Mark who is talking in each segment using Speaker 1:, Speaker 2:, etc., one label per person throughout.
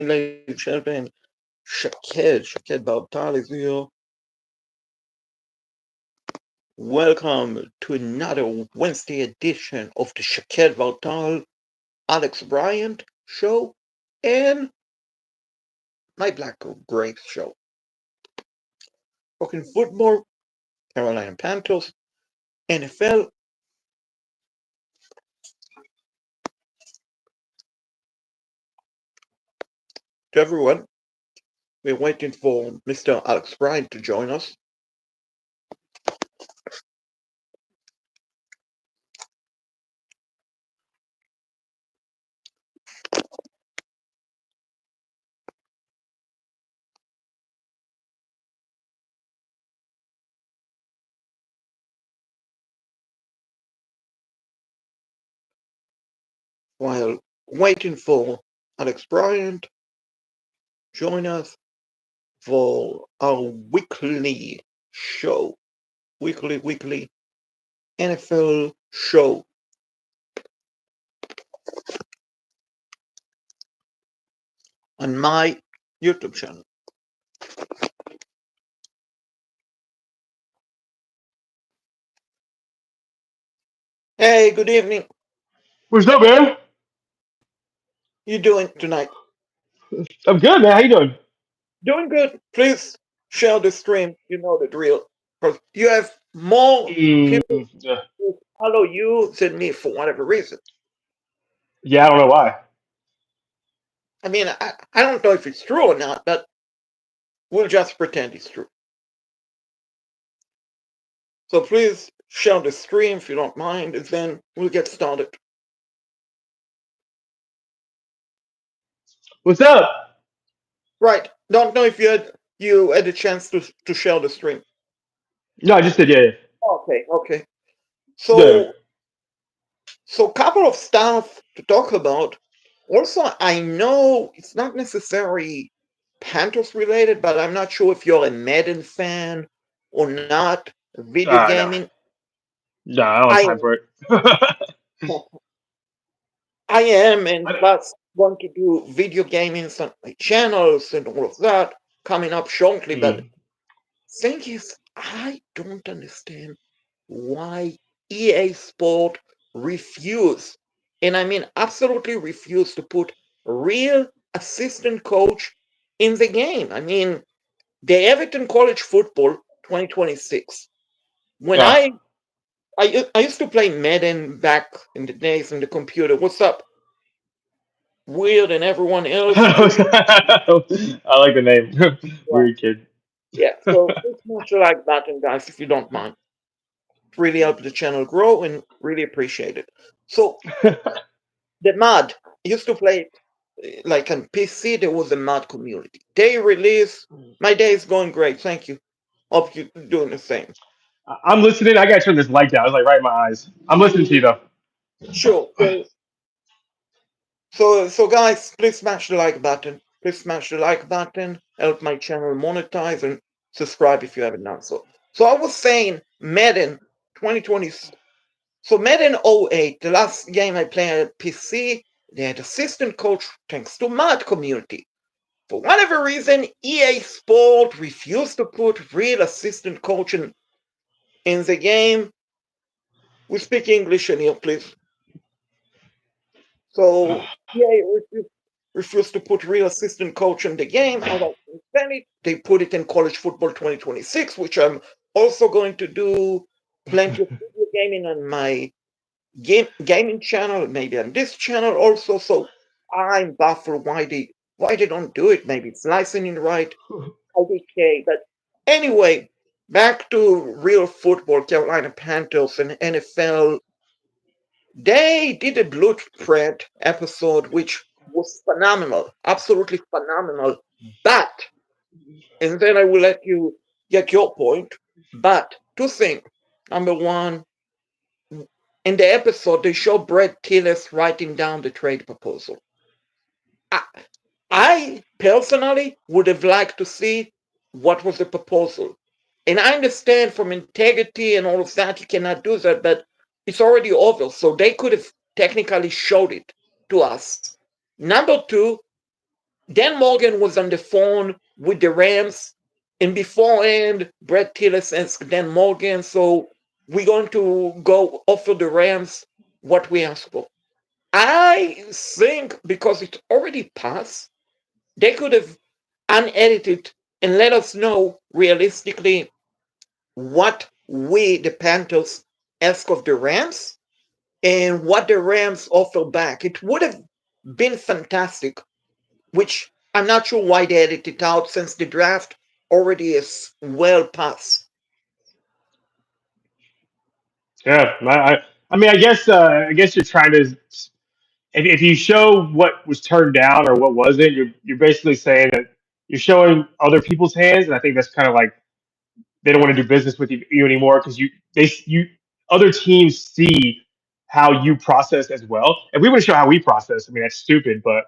Speaker 1: ladies and gentlemen, Shaked Bar-Tal is here. Welcome to another Wednesday edition of the Shaked Bar-Tal, Alex Bryant show, and my Black Grapes show. Talking football, Carolina Panthers, NFL. To everyone, we're waiting for Mr. Alex Bryant to join us. While waiting for Alex Bryant, join us for our weekly show. Weekly NFL show on my YouTube channel. Hey, good evening.
Speaker 2: What's up, man?
Speaker 1: You doing tonight?
Speaker 2: I'm good, man. How you doing?
Speaker 1: Doing good. Please share the stream. You know the drill. Because you have more people
Speaker 2: Yeah.
Speaker 1: who follow you than me for whatever reason.
Speaker 2: Yeah, I don't know why.
Speaker 1: I mean, I don't know if it's true or not, but we'll just pretend it's true. So please share the stream if you don't mind, and then we'll get started.
Speaker 2: What's up?
Speaker 1: Right. Don't know if you had a chance to share the stream.
Speaker 2: No, I just said yeah.
Speaker 1: Okay.
Speaker 2: Yeah.
Speaker 1: So couple of stuff to talk about. Also, I know it's not necessarily Panthers related, but I'm not sure if you're a Madden fan or not. Video
Speaker 2: No.
Speaker 1: gaming.
Speaker 2: No, I don't have
Speaker 1: I
Speaker 2: time for it.
Speaker 1: I am, and
Speaker 2: I,
Speaker 1: plus want to do video gaming on my channels and all of that coming up shortly. But
Speaker 2: mm.
Speaker 1: thing is, I don't understand why EA Sport refuse, and I mean absolutely refuse to put real assistant coach in the game. I mean, they have it in college football 2026. When
Speaker 2: Yeah.
Speaker 1: I used to play Madden back in the days on the computer. What's up, Weird and everyone else?
Speaker 2: I like the name. Weird kid.
Speaker 1: Yeah, so please smash the like button, guys, if you don't mind. It really helps the channel grow and really appreciate it. So the mod used to play like on PC. There was a mod community. They release. My day is going great. Thank you. Hope you're doing the same.
Speaker 2: I'm listening. I gotta turn this light down. It's like right in my eyes. I'm listening to you though.
Speaker 1: Sure. So guys, please smash the like button. Please smash the like button. Help my channel monetize and subscribe if you haven't done so. So I was saying Madden 2020. So Madden '08, the last game I played at PC, they had assistant coach thanks to mod community. For whatever reason, EA Sport refused to put real assistant coaching in the game. We speak English in here, please. So EA refused to put real assistant coach in the game. I don't understand it. They put it in college football 2026, which I'm also going to do plenty of video gaming on my gaming channel, maybe on this channel also. So I'm baffled why they don't do it. Maybe it's licensing right. IDK. But anyway, back to real football, Carolina Panthers and NFL. They did a blueprint episode which was phenomenal, absolutely phenomenal. But and then I will let you get your point. But two things. Number one, in the episode, they show Brett Tillis writing down the trade proposal. I, I personally would have liked to see what was the proposal. And I understand from integrity and all of that, you cannot do that, but it's already over. So they could have technically showed it to us. Number two, Dan Morgan was on the phone with the Rams, and beforehand, Brad Tillis asked Dan Morgan, so we're going to go offer the Rams what we asked for. I think because it already passed, they could have unedited and let us know realistically what we, the Panthers, ask of the Rams and what the Rams offer back. It would have been fantastic, which I'm not sure why they edited it out since the draft already is well past.
Speaker 2: Yeah, I mean, I guess you're trying to. If you show what was turned down or what wasn't, you're basically saying that you're showing other people's hands, and I think that's kind of like they don't want to do business with you anymore because you other teams see how you process as well, and we want to show how we process. I mean, that's stupid, but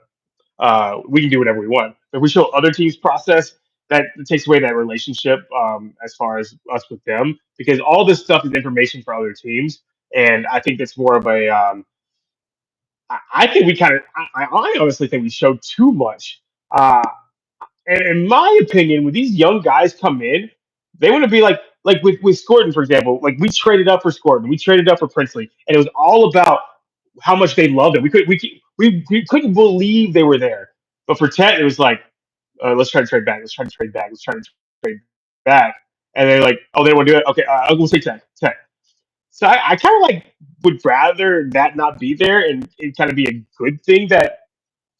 Speaker 2: we can do whatever we want. If we show other teams process, that takes away that relationship as far as us with them, because all this stuff is information for other teams, and I think that's more of a. I think we kind of. I honestly think we showed too much. And in my opinion, when these young guys come in, they want to be like with Scorton, for example. Like we traded up for Scorton, we traded up for Princely, and it was all about how much they loved it. We couldn't believe they were there. But for Tet, it was like, let's try to trade back. Let's try to trade back. Let's try to trade back. And they're like, oh, they don't want to do it. Okay, we'll take Tet. So I kind of like would rather that not be there and it kind of be a good thing that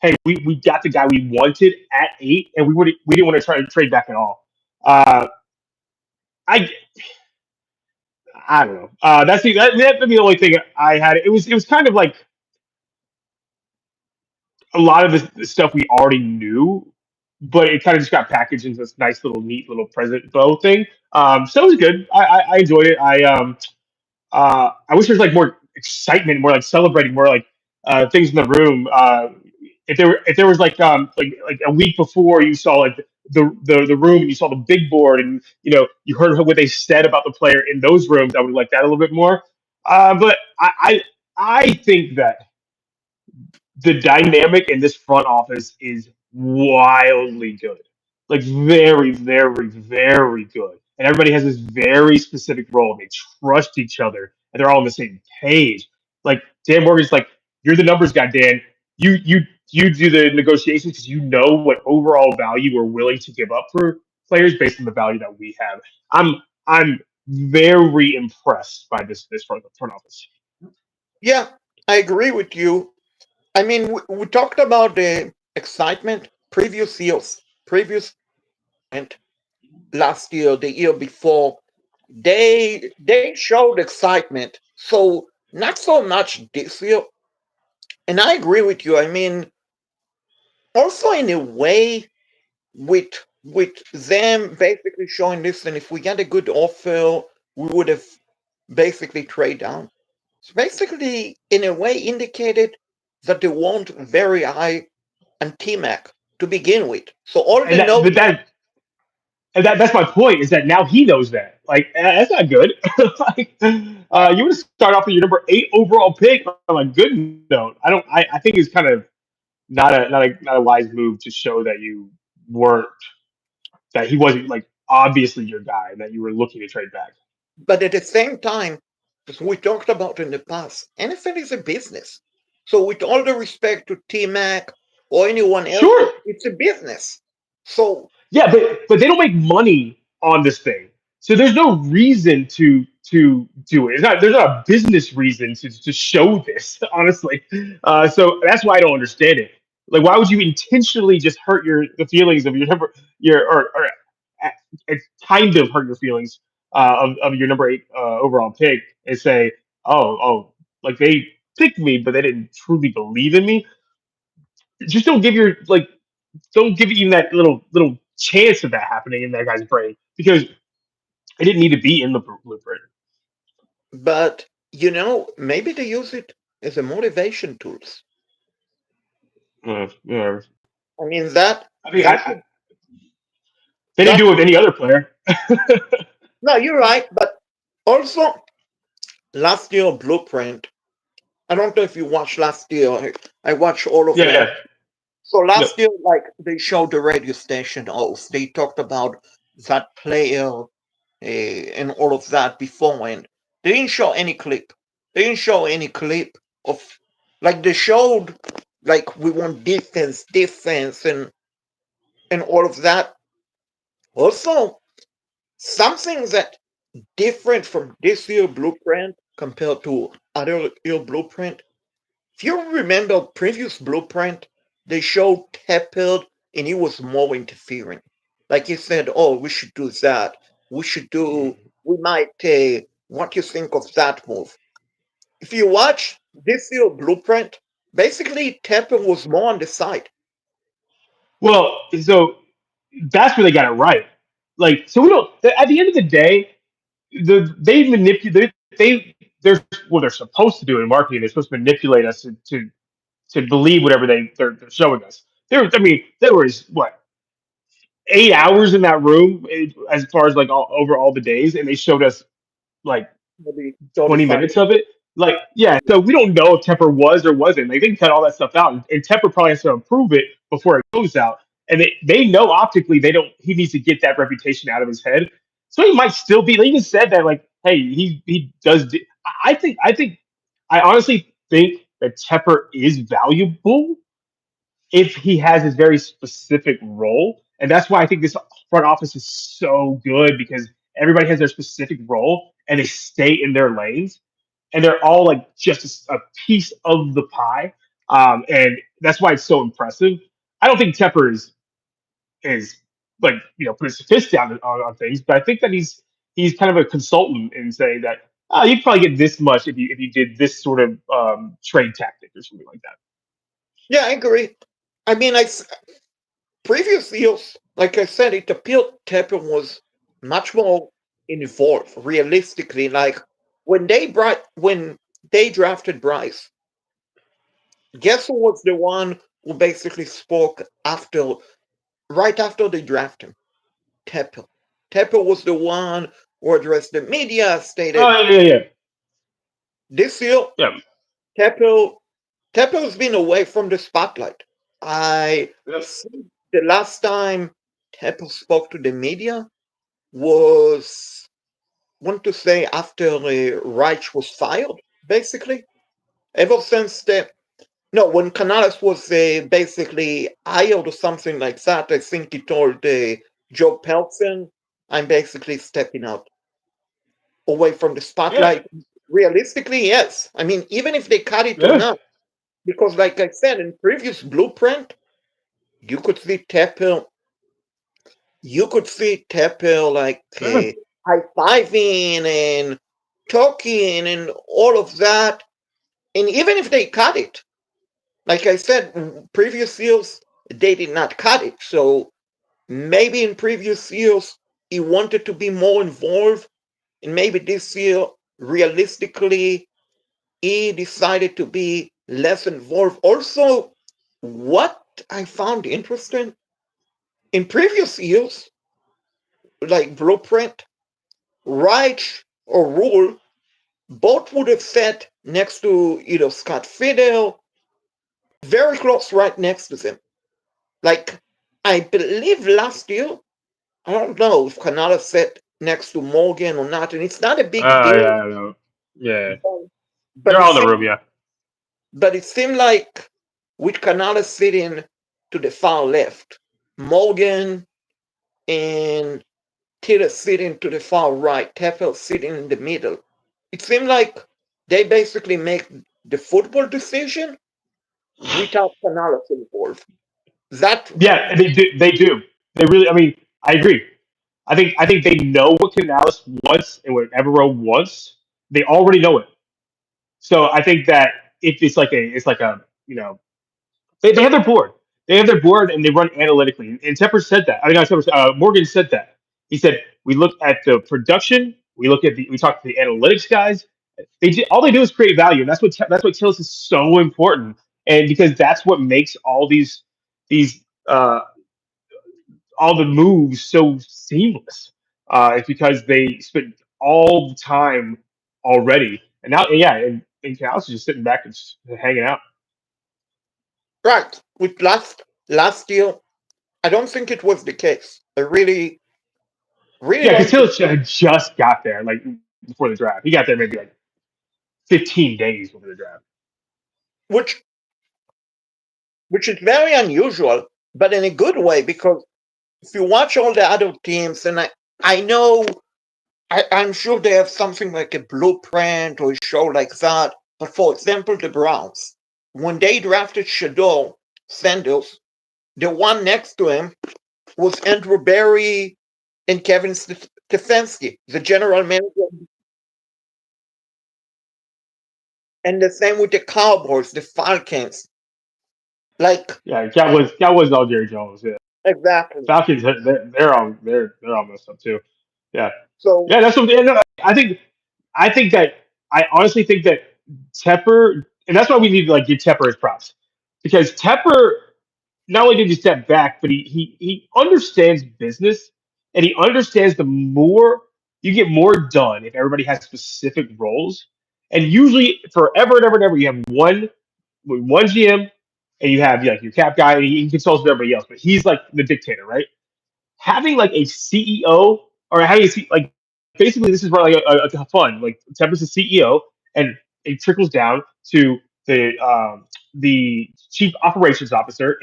Speaker 2: hey, we got the guy we wanted at 8, and we didn't want to try to trade back at all. Uh, I I don't know. That'd be the only thing I had. It was kind of like a lot of the stuff we already knew, but it kind of just got packaged into this nice little neat little present bow thing. So it was good. I enjoyed it. I wish there was like more excitement, more like celebrating, more like things in the room. If there was like a week before you saw like the room and you saw the big board and you heard what they said about the player in those rooms, I would like that a little bit more. But I think that the dynamic in this front office is wildly good. Like very, very, very good. And everybody has this very specific role. They trust each other and they're all on the same page. Like Dan Morgan's like, you're the numbers guy, Dan. You do the negotiations because you know what overall value we're willing to give up for players based on the value that we have. I'm very impressed by this front office.
Speaker 1: Yeah, I agree with you. I mean, we talked about the excitement previous years, previous and last year, the year before. They showed excitement, so not so much this year. And I agree with you. I mean, also in a way, with them basically showing this, and if we get a good offer, we would have basically trade down. So basically, in a way, indicated that they weren't very high on T-Mac to begin with. So all
Speaker 2: And
Speaker 1: the
Speaker 2: that
Speaker 1: notes,
Speaker 2: but that And that's my point is that now he knows that. Like that's not good. Like you would start off with your number 8 overall pick on a good note. I think it's kind of not a wise move to show that you weren't that he wasn't like obviously your guy and that you were looking to trade back.
Speaker 1: but at the same time, as we talked about in the past, NFL is a business. So with all the respect to T-Mac or anyone else,
Speaker 2: Sure.
Speaker 1: it's a business. So
Speaker 2: Yeah, but they don't make money on this thing, so there's no reason to do it. There's not a business reason to show this, honestly. So that's why I don't understand it. Like, why would you intentionally just hurt the feelings of your number your or it's kind of hurt your feelings of your number 8 overall pick and say, like they picked me, but they didn't truly believe in me. Just don't give it even that little chance of that happening in that guy's brain because it didn't need to be in the blueprint.
Speaker 1: but maybe they use it as a motivation tools.
Speaker 2: Yeah.
Speaker 1: I mean that
Speaker 2: I mean,
Speaker 1: that could
Speaker 2: they didn't
Speaker 1: that
Speaker 2: do it with any other player.
Speaker 1: no, you're right, but also last year Blueprint. I don't know if you watched last year. I watched all of
Speaker 2: Yeah,
Speaker 1: it.
Speaker 2: yeah.
Speaker 1: So
Speaker 2: Yep.
Speaker 1: last year, like they showed the radio station host, they talked about that player and all of that before, and they didn't show any clip. They didn't show any clip of like they showed like we want defense, and all of that. Also, something that different from this year blueprint compared to other year blueprint. If you remember previous blueprint, they showed Tepper and he was more interfering. Like he said, "Oh, we should do that. We should do. We might. What do you think of that move?" If you watch this year blueprint, basically Tepper was more on the side.
Speaker 2: Well, so that's where they got it right. Like, so we don't. At the end of the day, they manipulate. They're what they're supposed to do in marketing. They're supposed to manipulate us to believe whatever they're showing us. I mean, there was what 8 hours in that room as far as like over all the days, and they showed us like
Speaker 1: Maybe
Speaker 2: 20
Speaker 1: 35.
Speaker 2: minutes of it. Like, yeah, so we don't know if Tepper was or wasn't. Like, they can cut all that stuff out, and Tepper probably has to improve it before it goes out. And they know optically they don't. He needs to get that reputation out of his head. So he might still be. They even said that, like, hey, he does. I honestly think that Tepper is valuable if he has his very specific role. And that's why I think this front office is so good because everybody has their specific role and they stay in their lanes and they're all like just a piece of the pie. And that's why it's so impressive. I don't think Tepper is like put his fist down on things, but I think that he's kind of a consultant in saying that you'd probably get this much if you did this sort of trade tactic or something like that.
Speaker 1: Yeah, I agree. I mean, previous years, like I said, it appeared Tepper was much more involved realistically. Like when they drafted Bryce, guess who was the one who basically spoke right after they drafted him? Tepper. Tepper was the one who addressed the media, stated
Speaker 2: Oh yeah.
Speaker 1: this year
Speaker 2: Yeah.
Speaker 1: Tepper Tepper's been away from the spotlight. I
Speaker 2: Yep.
Speaker 1: think the last time Tepper spoke to the media was want to say after Reich was fired, basically. Ever since the no, when Canales was basically hired or something like that, I think he told Joe Pelson, "I'm basically stepping out away from the
Speaker 2: Yeah.
Speaker 1: spotlight." Realistically, yes. I mean, even if they cut it or
Speaker 2: Yeah.
Speaker 1: not, because like I said in previous blueprint, you could see Tepper, you could see Tepper like
Speaker 2: Yeah.
Speaker 1: high fiving and talking and all of that. And even if they cut it, like I said, previous years they did not cut it. So maybe in previous years he wanted to be more involved, and maybe this year, realistically, he decided to be less involved. Also, what I found interesting in previous years, like Blueprint, Reich or Rule, both would have sat next to either Scott Fidel, very close right next to them. Like, I believe last year, I don't know if Canales sat next to Morgan or not, and it's not a big
Speaker 2: Yeah,
Speaker 1: deal,
Speaker 2: I know. Yeah.
Speaker 1: but, but
Speaker 2: They're
Speaker 1: it
Speaker 2: all in the
Speaker 1: seemed,
Speaker 2: room, yeah.
Speaker 1: but it seemed like with Canales sitting to the far left, Morgan and Tiller sitting to the far right, Teffel sitting in the middle. It seemed like they basically make the football decision without Canales involved. That
Speaker 2: Yeah, and they do. They really I mean, I agree. I think they know what Canales wants and what Evero wants. They already know it. So I think that if it's like a they have their board. They have their board and they run analytically. And Tepper said that. I mean, not Tepper, Morgan said that. He said we look at the production, we talk to the analytics guys. All they do is create value, and that's what Tillis is so important. And because that's what makes these all the moves so seamless. It's because they spent all the time already, and now yeah, and Cal's just sitting back and just hanging out.
Speaker 1: right with last Last year, I don't think it was the case. I really, really
Speaker 2: Yeah, because
Speaker 1: don't.
Speaker 2: Tillich had just got there, like before the draft. He got there maybe like 15 days before the draft.
Speaker 1: Which which is very unusual, but in a good way, because if you watch all the other teams, and I know, I'm sure they have something like a blueprint or a show like that. But for example, the Browns, when they drafted Shador Sanders, the one next to him was Andrew Berry and Kevin Stefanski, the general manager. And the same with the Cowboys, the Falcons. Like,
Speaker 2: Yeah, that was all Jerry Jones. Yeah,
Speaker 1: exactly.
Speaker 2: Falcons, they're all messed up too. Yeah,
Speaker 1: So,
Speaker 2: yeah, that's what. Yeah, no, I think that I honestly think that Tepper, and that's why we need to like give Tepper his props, because Tepper not only did he step back, but he understands business, and he understands the more you get more done if everybody has specific roles, and usually forever and ever and ever you have one GM, and you have like your cap guy, and he consults with everybody else, but he's like the dictator, right? Having like a CEO or having like basically this is where like a fun like Tempest is CEO and it trickles down to the chief operations officer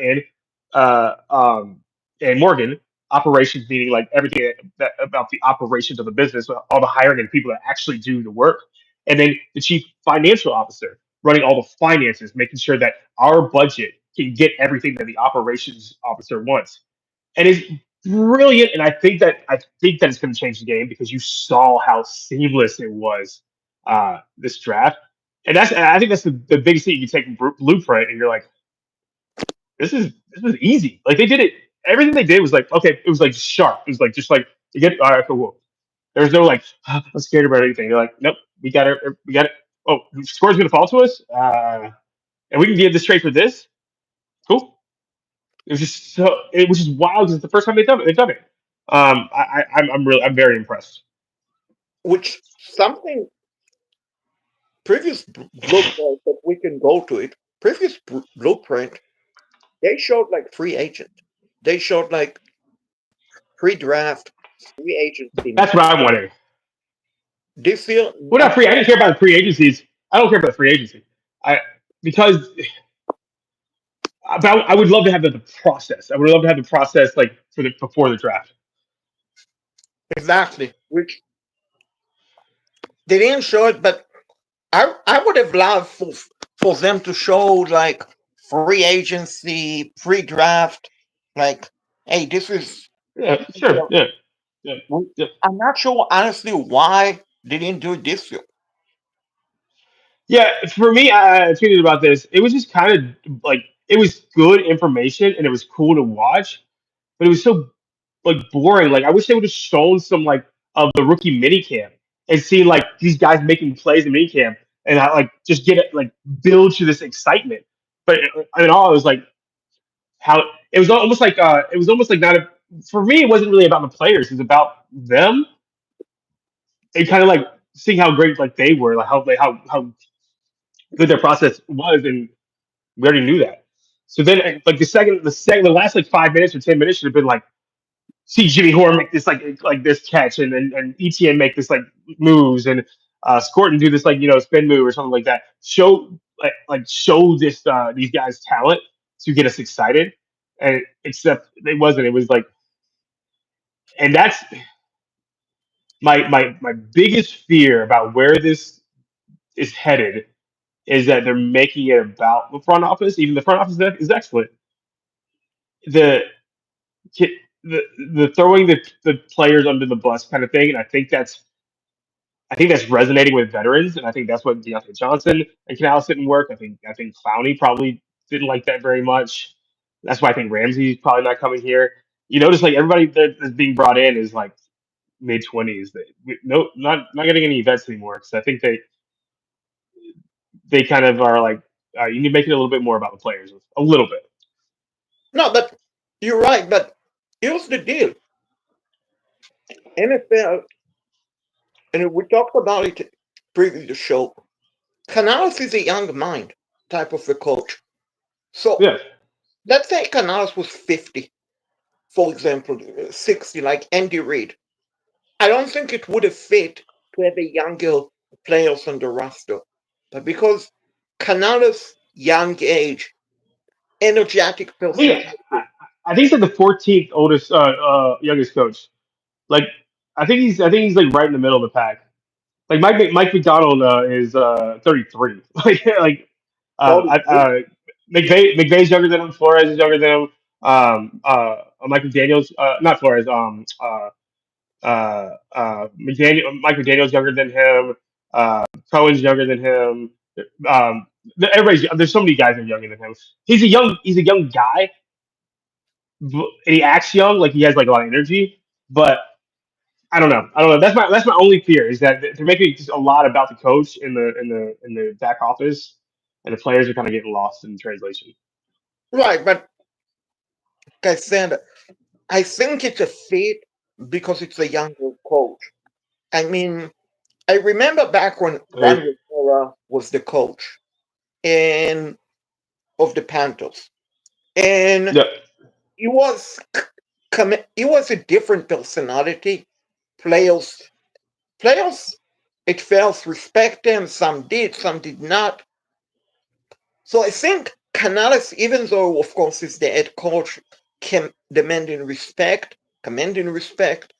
Speaker 2: uh, um, and Morgan operations meaning like everything about the operations of the business, all the hiring and people that actually do the work, and then the chief financial officer running all the finances, making sure that our budget can get everything that the operations officer wants, and it's brilliant. And I think that it's going to change the game because you saw how seamless it was this draft, and I think that's the biggest thing you can take from blueprint, and you're like, this was easy. Like they did it. Everything they did was like okay. It was like sharp. It was like just like to get all right. Cool. There was no like I'm scared about anything. They're like nope. We got it. We got it. Oh, the score's going to fall to us, and we can get this straight for this. Cool. It was just so. It was just wild because it's the first time they've done it. I'm very impressed.
Speaker 1: which something previous blueprint that we can go to it, previous blueprint, they showed like free agent. They showed like pre-draft free agency.
Speaker 2: That's what I wanted.
Speaker 1: This year,
Speaker 2: Well, not free. I didn't care about the free agencies. I don't care about the free agency. I because but I would love to have the process. I would love to have the process like for the before the draft.
Speaker 1: exactly, which they didn't show it, but I would have loved for them to show like free agency, pre-draft, like, hey, this is.
Speaker 2: Yeah, sure. Yeah, yeah, yeah.
Speaker 1: I'm not sure honestly why they didn't do it this year.
Speaker 2: Yeah, for me, I tweeted about this. It was just kind of like it was good information and it was cool to watch, but it was so like boring. Like I wish they would have shown some like of the rookie mini camp and seen like these guys making plays in mini camp and I like just get it like build to this excitement. But in all, it was like how it was almost like not a, for me. It wasn't really about the players. It was about them and kind of like seeing how great like they were, like how good their process was, and we already knew that. So then, like the last like 5 minutes or 10 minutes should have been like see Jimmy Horn make this like this catch, and ETN make this like moves, and Scorton do this like spin move or something like that. Show show this these guys talent to get us excited, and except it wasn't. It was like, and that's my biggest fear about where this is headed is that they're making it about the front office. Even the front office is excellent. The the throwing the players under the bus kind of thing, and I think that's resonating with veterans, and I think that's what Deontay Johnson and Canales didn't work. I think Clowney probably didn't like that very much. That's why I think Ramsey's probably not coming here. You notice like everybody that's being brought in is like mid 20s. No, not getting any vets anymore because I think they kind of are like you need to make it a little bit more about the players, a little bit.
Speaker 1: No, but you're right. But here's the deal: NFL, and we talked about it previous show. Canales is a young mind type of a coach. So
Speaker 2: Yeah,
Speaker 1: let's say Canales was 50, for example, 60, like Andy Reid. I don't think it would have fit to have a younger players on the roster. But because Canales' young age, energetic
Speaker 2: I think I,
Speaker 1: personality,
Speaker 2: I think he's like the 14th oldest youngest coach. Like I think he's like right in the middle of the pack. Like Mike McDonald is 33.
Speaker 1: probably
Speaker 2: McVay's younger than him. Flores is younger than him. Mike McDaniel's not Flores. Mike McDaniel's younger than him. Cohen's younger than him. Um, there's so many guys that are younger than him. He's a young guy, and he acts young, like he has like a lot of energy. But I don't know. I don't know. That's my only fear is that they're making just a lot about the coach in the back office, and the players are kind of getting lost in translation.
Speaker 1: right. But like I said, I think it's a fit because it's a younger coach. I mean, I remember back when Ron
Speaker 2: Right.
Speaker 1: Rivera was the coach and of the Panthers, and
Speaker 2: Yep.
Speaker 1: he was he was a different personality. Players, players, it felt respect him. Some did, some did not. So I think Canales, even though of course he's the head coach, can commanding respect.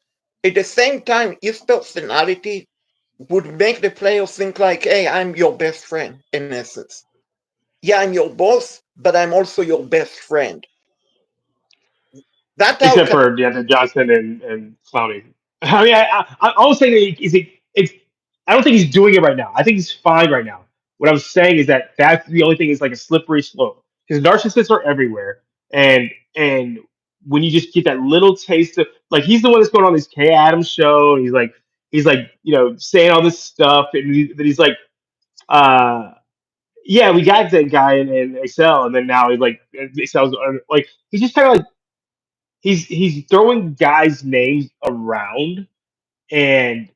Speaker 1: At the same time, his personality would make the players think like, "Hey, I'm your best friend." In essence, yeah, I'm your boss, but I'm also your best friend. That's how.
Speaker 2: Except for DeAndre Johnson and Clowney. I mean, I was saying that it's. I don't think he's doing it right now. I think he's fine right now. What I'm saying is that that's the only thing is like a slippery slope because narcissists are everywhere, and when you just get that little taste of like he's the one that's going on this Kay Adams show, and he's like saying all this stuff, and then he's like, uh, yeah, we got that guy in Excel, and then now he's like Excel's like he's just kind of like he's throwing guys' names around and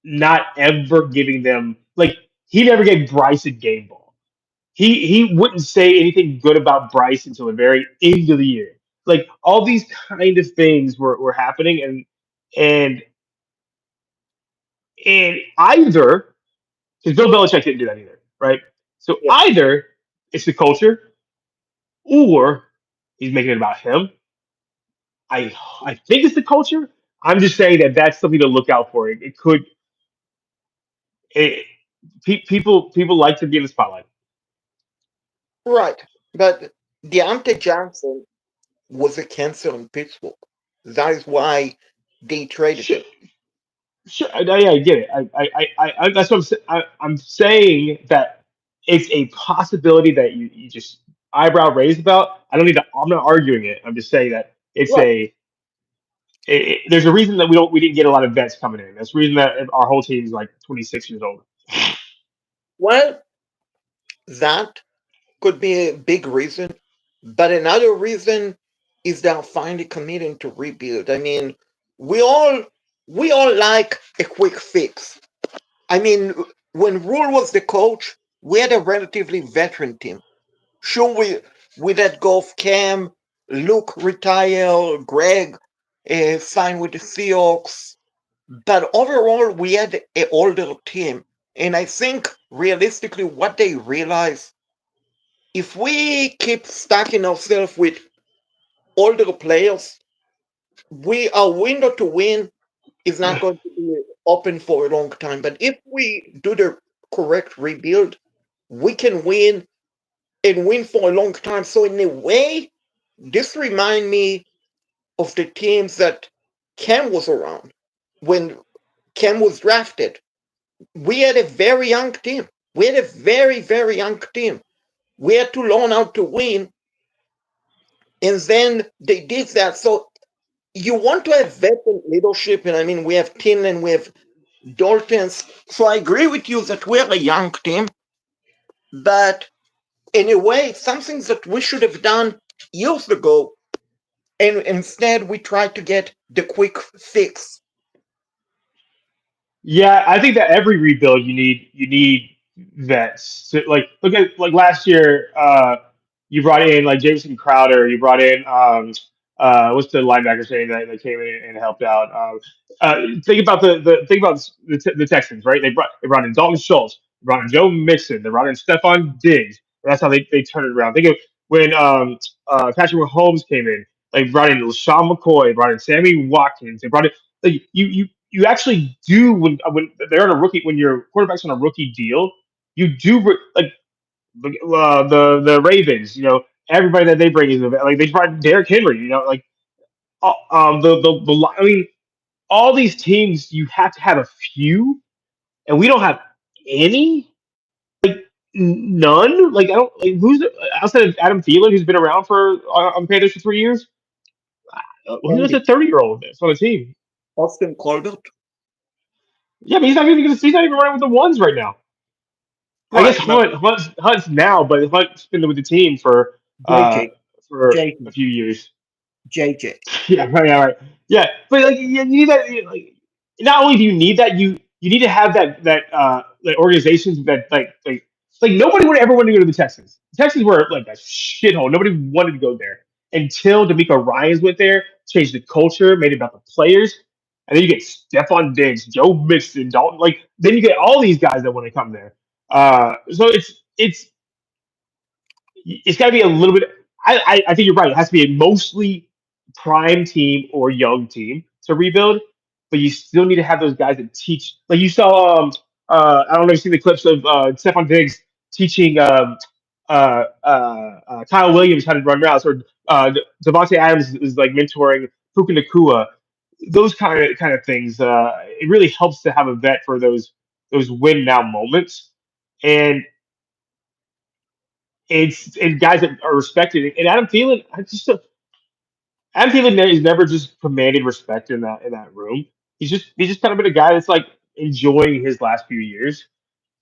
Speaker 2: not ever giving them like he never gave Bryce a game ball. He wouldn't say anything good about Bryce until the very end of the year. Like all these kind of things were happening and and either because Bill Belichick didn't do that either, right? So
Speaker 1: Yeah,
Speaker 2: either it's the culture or he's making it about him. I think it's the culture. I'm just saying that that's something to look out for. It could it, people like to be in the spotlight.
Speaker 1: right. But Deontay Johnson was a cancer in Pittsburgh. That is why they traded
Speaker 2: Sure,
Speaker 1: him.
Speaker 2: sure, I get it. That's what I'm saying that it's a possibility that you just eyebrow raised about. I don't need to. I'm not arguing it. I'm just saying that it's
Speaker 1: Right.
Speaker 2: there's a reason that we didn't get a lot of vets coming in. That's the reason that our whole team is like 26 years old.
Speaker 1: Well, that could be a big reason. But another reason is they're finally committing to rebuild. I mean, we all we all like a quick fix. I mean, when Rule was the coach, we had a relatively veteran team. Sure, we let go of Cam, Luke retire, Greg signed with the Seahawks, but overall we had an older team. And I think realistically, what they realize, if we keep stacking ourselves with older players, we our window to win is not going to be open for a long time. But if we do the correct rebuild, we can win and win for a long time. So in a way, this reminds me of the teams that Cam was around when Cam was drafted. We had a very young team. We had a very, very young team. We had to learn how to win, and then they did that. So you want to have veteran leadership, and I mean, we have Tinlin, we have Daltons. So I agree with you that we're a young team, but in a way, something that we should have done years ago, and instead we try to get the quick fix.
Speaker 2: Yeah, I think that every rebuild you need vets. So, like look at like last year. you brought in like Jameson Crowder, you brought in what's the linebacker's name that came in and helped out. Think about the Texans, right? They brought in Dalton Schultz, they brought in Joe Mixon, they brought in Stephon Diggs. That's how they turned it around. Think of when Patrick Mahomes came in, like brought in LaShawn McCoy, brought in Sammy Watkins, they brought in like you actually do when they're on a rookie when your quarterback's on a rookie deal, you do like the Ravens, everybody that they bring is like they brought Derrick Henry, like I mean, all these teams you have to have a few, and we don't have any, none. Like I don't like who's outside of Adam Thielen, who's been around for on the Panthers for 3 years. Who's
Speaker 1: Andy,
Speaker 2: a 30-year-old that's on the team?
Speaker 1: Austin Colbert.
Speaker 2: Yeah, but he's not even running with the ones right now. I guess
Speaker 1: Right, but
Speaker 2: Hunt's now, but Hunt's been with the team
Speaker 1: JJ,
Speaker 2: for a
Speaker 1: JJ,
Speaker 2: few years.
Speaker 1: JJ.
Speaker 2: Yeah, right, yeah, right. Yeah, but like you need that. Like, not only do you need that, you need to have that like organizations that like nobody would ever want to go to the Texans. The Texans were like a shithole. Nobody wanted to go there until D'Amico Ryans went there, changed the culture, made it about the players, and then you get Stephon Diggs, Joe Mixon, Dalton. Like then you get all these guys that want to come there. So it's got to be a little bit. I think you're right. It has to be a mostly prime team or young team to rebuild, but you still need to have those guys that teach. Like you saw, I don't know if you've seen the clips of Stephon Diggs teaching Kyle Williams how to run routes, or Devontae Adams is like mentoring Puka Nakua. Those kind of things. It really helps to have a vet for those win now moments, and it's guys that are respected. And Adam Thielen, Adam Thielen has never just commanded respect in that room. He's just kind of been a guy that's like enjoying his last few years.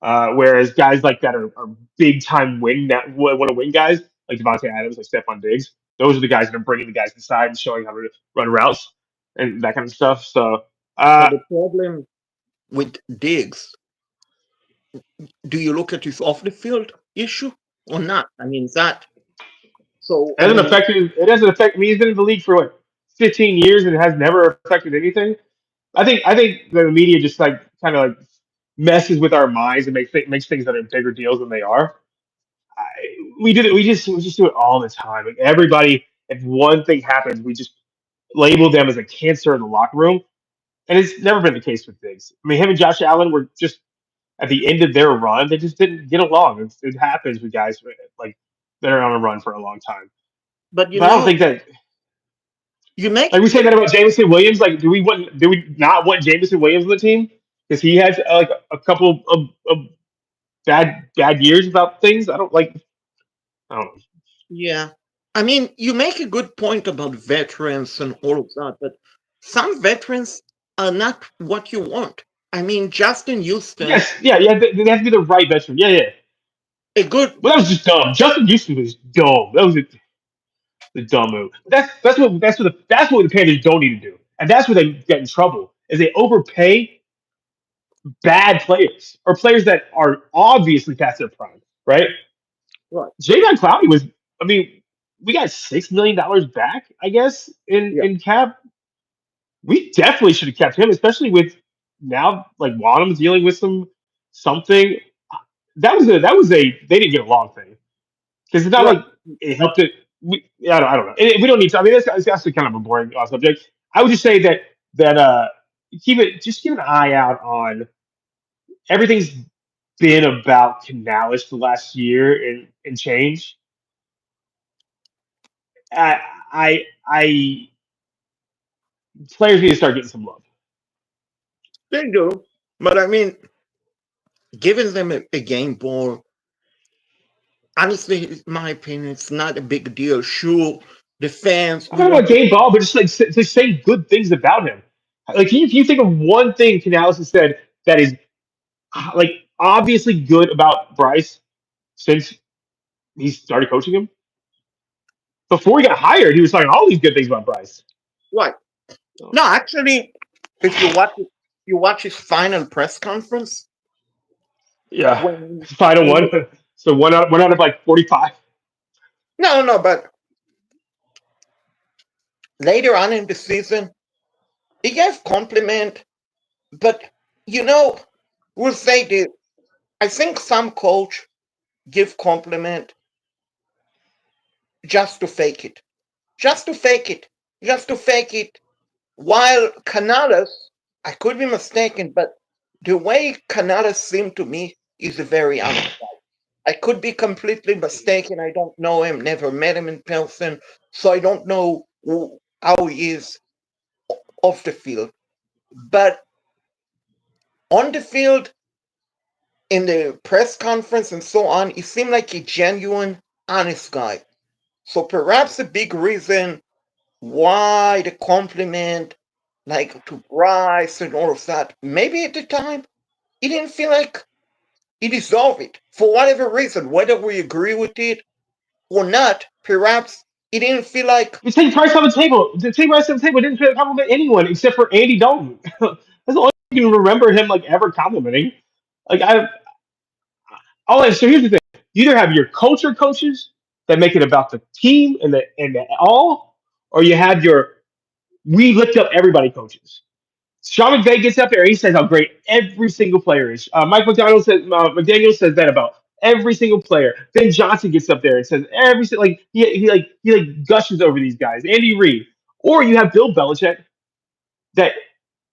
Speaker 2: Whereas guys like that are big time want to win guys like Devontae Adams, like Stephon Diggs. Those are the guys that are bringing the guys inside and showing how to run routes and that kind of stuff. So uh,
Speaker 1: But the problem with Diggs, do you look at his off the field issue or not? I mean, that so.
Speaker 2: it
Speaker 1: I
Speaker 2: hasn't
Speaker 1: mean,
Speaker 2: affected. It hasn't affected. I mean, he's been in the league for what 15 years and it has never affected anything. I think the media just like kind of like messes with our minds and makes things that are bigger deals than they are. I, we did it. We just do it all the time. Like everybody, if one thing happens, we just label them as a cancer in the locker room, and it's never been the case with Diggs. I mean, him and Josh Allen were just at the end of their run. They just didn't get along. It happens with guys like that are on a run for a long time.
Speaker 1: but
Speaker 2: But I don't think that.
Speaker 1: you make
Speaker 2: Like
Speaker 1: a
Speaker 2: we say
Speaker 1: good
Speaker 2: that about Jameson Williams. Like, do we not want Jameson Williams on the team because he has like a couple of bad years about things? I don't like. I don't know.
Speaker 1: yeah. I mean, you make a good point about veterans and all of that, but some veterans are not what you want. I mean, Justin Houston,
Speaker 2: Yes, yeah, yeah. They have to be the right veteran. Yeah, yeah.
Speaker 1: a good
Speaker 2: Well, that was just dumb. Justin Houston was dumb. That was the dumb move. That's what the Panthers don't need to do, and that's where they get in trouble. Is they overpay bad players or players that are obviously past their prime, right?
Speaker 1: right.
Speaker 2: Jaden Clowney was. I mean, we got $6 million back, I guess, in
Speaker 1: Yeah,
Speaker 2: in cap. We definitely should have kept him, especially with now like Wadham dealing with something. That was a they didn't get along thing because it's not
Speaker 1: right.
Speaker 2: like it helped it. I don't know. We don't need to. I mean, that's actually kind of a boring subject. I would just say that keep an eye out on everything's been about Canales the last year and change. I I players need to start getting some love.
Speaker 1: They do. But I mean, giving them a game ball, honestly, in my opinion, it's not a big deal. Sure, the fans,
Speaker 2: I'm
Speaker 1: we
Speaker 2: talking
Speaker 1: want
Speaker 2: about game ball, but just like just saying good things about him. Like, can you think of one thing Canales has said that is like obviously good about Bryce since he started coaching him? Before he got hired, he was saying all these good things about Bryce.
Speaker 1: right.
Speaker 2: So,
Speaker 1: No, actually, if you watch his final press conference
Speaker 2: yeah,
Speaker 1: when
Speaker 2: final
Speaker 1: when
Speaker 2: one.
Speaker 1: the,
Speaker 2: So one out of like 45.
Speaker 1: No, no, but later on in the season, he gave compliment. But you know, we'll say this. I think some coach give compliment just to fake it, just to fake it, just to fake it. While Canales, I could be mistaken, but the way Canales seemed to me is very honest. I could be completely mistaken. I don't know him, never met him in person, so I don't know how he is off the field. But on the field, in the press conference and so on, he seemed like a genuine, honest guy. So perhaps a big reason why the compliment, like to Bryce and all of that, maybe at the time he didn't feel like he deserved it for whatever reason, whether we agree with it or not. Perhaps he didn't feel like
Speaker 2: You take Price on the table. Take Price on the table didn't compliment anyone except for Andy Dalton. That's the only you can remember him like ever complimenting. Like I, so here's the thing: you either have your culture coaches that make it about the team and the all, or you have your we lift up everybody coaches. Sean McVay gets up there and he says how great every single player is. McDaniel says that about every single player. Ben Johnson gets up there and says like he gushes over these guys. Andy Reid, or you have Bill Belichick that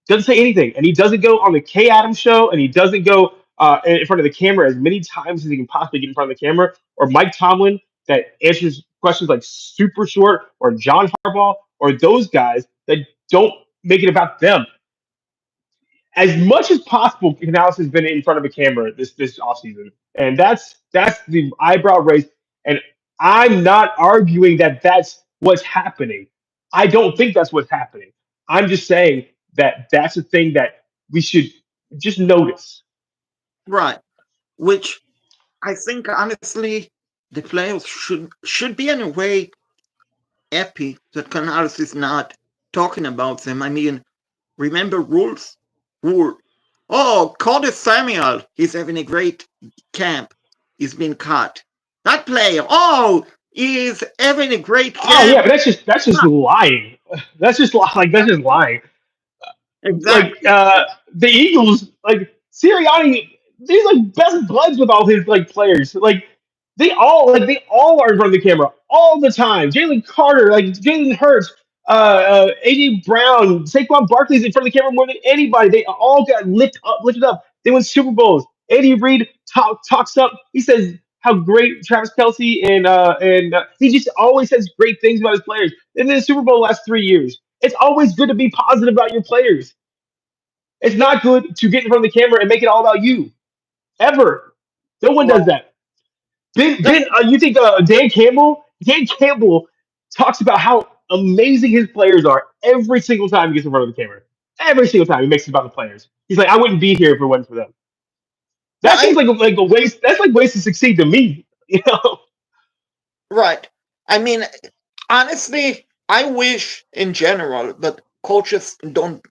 Speaker 2: doesn't say anything, and he doesn't go on the Kay Adams show, and he doesn't go in front of the camera as many times as he can possibly get in front of the camera. Or Mike Tomlin that answers questions like super short, or John Harbaugh, or those guys that don't make it about them as much as possible. Canales has been in front of a camera this offseason, and that's the eyebrow raise. And I'm not arguing that that's what's happening. I don't think that's what's happening. I'm just saying that that's a thing that we should just notice.
Speaker 1: right, which I think honestly the players should be in a way happy that Canales is not talking about them. I mean, remember rules? Rule. Oh, Curtis Samuel, he's having a great camp. He's been cut. That player, oh, he's having a great
Speaker 2: Oh yeah,
Speaker 1: camp.
Speaker 2: but that's just lying. That's just lying. Like
Speaker 1: Exactly.
Speaker 2: the Eagles, like Sirianni, he's like best buds with all his like players. Like they all are in front of the camera all the time. Jalen Carter, like Jalen Hurts, AJ Brown, Saquon Barkley's in front of the camera more than anybody. They all got lifted up. They win Super Bowls. Andy Reid talks up. He says how great Travis Kelsey and he just always says great things about his players. And then the Super Bowl last 3 years. It's always good to be positive about your players. It's not good to get in front of the camera and make it all about you. Ever. No one does
Speaker 1: Right.
Speaker 2: that.
Speaker 1: No,
Speaker 2: You think Dan Campbell? Dan Campbell talks about how amazing his players are every single time he gets in front of the camera. Every single time he makes it about the players. He's like, I wouldn't be here if it wasn't for them.
Speaker 1: no,
Speaker 2: That seems like a waste. That's like ways to succeed to me. You know.
Speaker 1: right. I mean, honestly, I wish in general, but coaches don't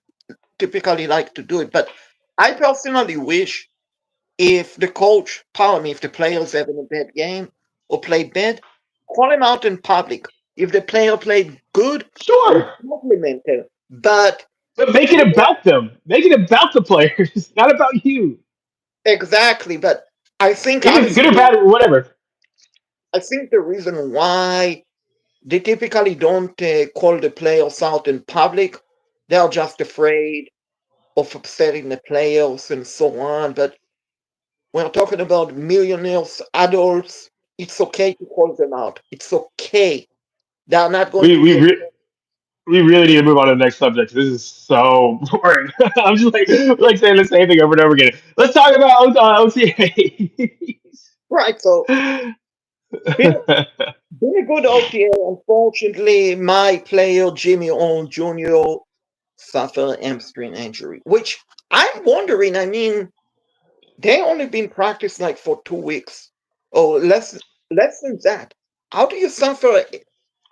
Speaker 1: typically like to do it. But I personally wish if the coach, pardon me, if the player's having a bad game or played bad, call him out in public. If the player played good,
Speaker 2: Sure,
Speaker 1: compliment him. But
Speaker 2: but make it about them. Make it about the players, not about you.
Speaker 1: exactly, but I think
Speaker 2: Even good or
Speaker 1: honestly,
Speaker 2: bad or whatever.
Speaker 1: I think the reason why they typically don't call the players out in public, they're just afraid of upsetting the players and so on. But we're talking about millionaires, adults. It's okay to call them out. It's okay. They're not going
Speaker 2: We
Speaker 1: to
Speaker 2: we
Speaker 1: get.
Speaker 2: re- we really need to move on to the next subject. This is so boring. I'm just like saying the same thing over and over again. Let's talk about
Speaker 1: Right. So,
Speaker 2: OTAs.
Speaker 1: been, been a good OTA. Unfortunately, my player, Jimmy Owen Jr., suffered hamstring injury, which I'm wondering. I mean, they only been practiced like for 2 weeks or less than that. How do you suffer a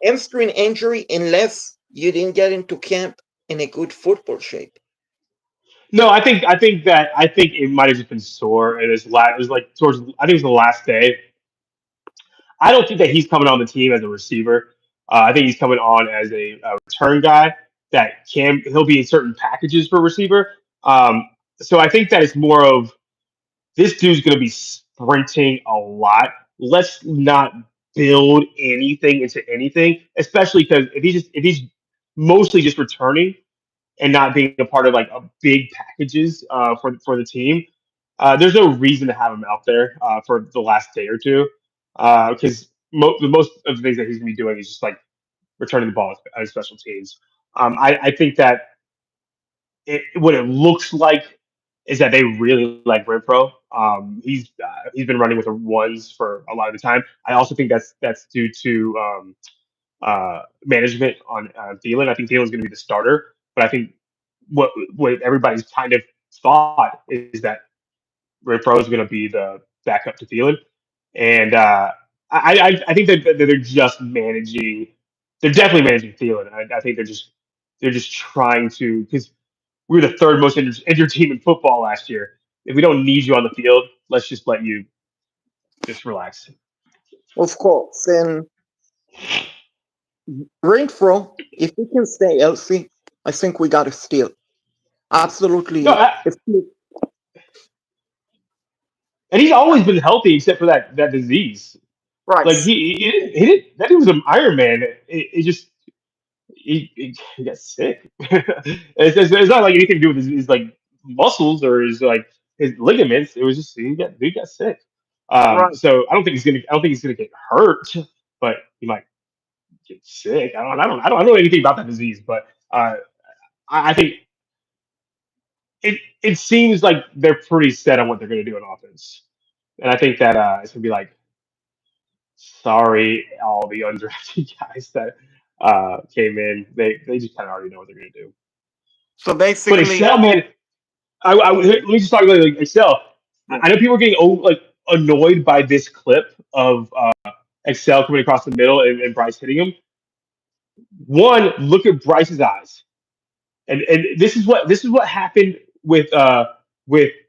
Speaker 1: hamstring injury unless you didn't get into camp in a good football shape?
Speaker 2: No, I think it might have just been sore. It was like towards I think it was the last day. I don't think that he's coming on the team as a receiver. I think he's coming on as a return guy that he'll be in certain packages for receiver. So I think that it's more of this dude's going to be sprinting a lot. Let's not build anything into anything, especially because if he's mostly just returning and not being a part of like a big packages for the team, there's no reason to have him out there for the last day or two because the most of the things that he's going to be doing is just like returning the ball as special teams. I think that what it looks like is that they really like Renfro. He's been running with the ones for a lot of the time. I also think that's due to management on Thielen. I think Thielen's going to be the starter, but I think what everybody's kind of thought is that Renfro is going to be the backup to Thielen, and I think that they're just managing. They're definitely managing Thielen. I think they're just trying to because we were the third most injured team in football last year. If we don't need you on the field, let's just let you just relax.
Speaker 1: Of course. And Renfro, if he can stay healthy, I think we got to steal.
Speaker 2: No,
Speaker 1: Absolutely.
Speaker 2: and he's always been healthy except for that disease.
Speaker 1: Right.
Speaker 2: Like he didn't that dude was an Iron Man. It just he got sick. It's not like anything to do with his like muscles or his ligaments. It was just he got sick.
Speaker 1: Right.
Speaker 2: So I don't think he's gonna get hurt, but he might get sick. I don't know anything about that disease, but I think it seems like they're pretty set on what they're gonna do in offense, and I think that it's gonna be like sorry all the undrafted guys that came in. They just kind of already know what they're gonna do.
Speaker 1: So
Speaker 2: But
Speaker 1: basically,
Speaker 2: Excel, man, let me just talk about like Excel.
Speaker 1: yeah.
Speaker 2: I know people are getting like annoyed by this clip of Excel coming across the middle and Bryce hitting him. One, look at Bryce's eyes, and this is what happened with the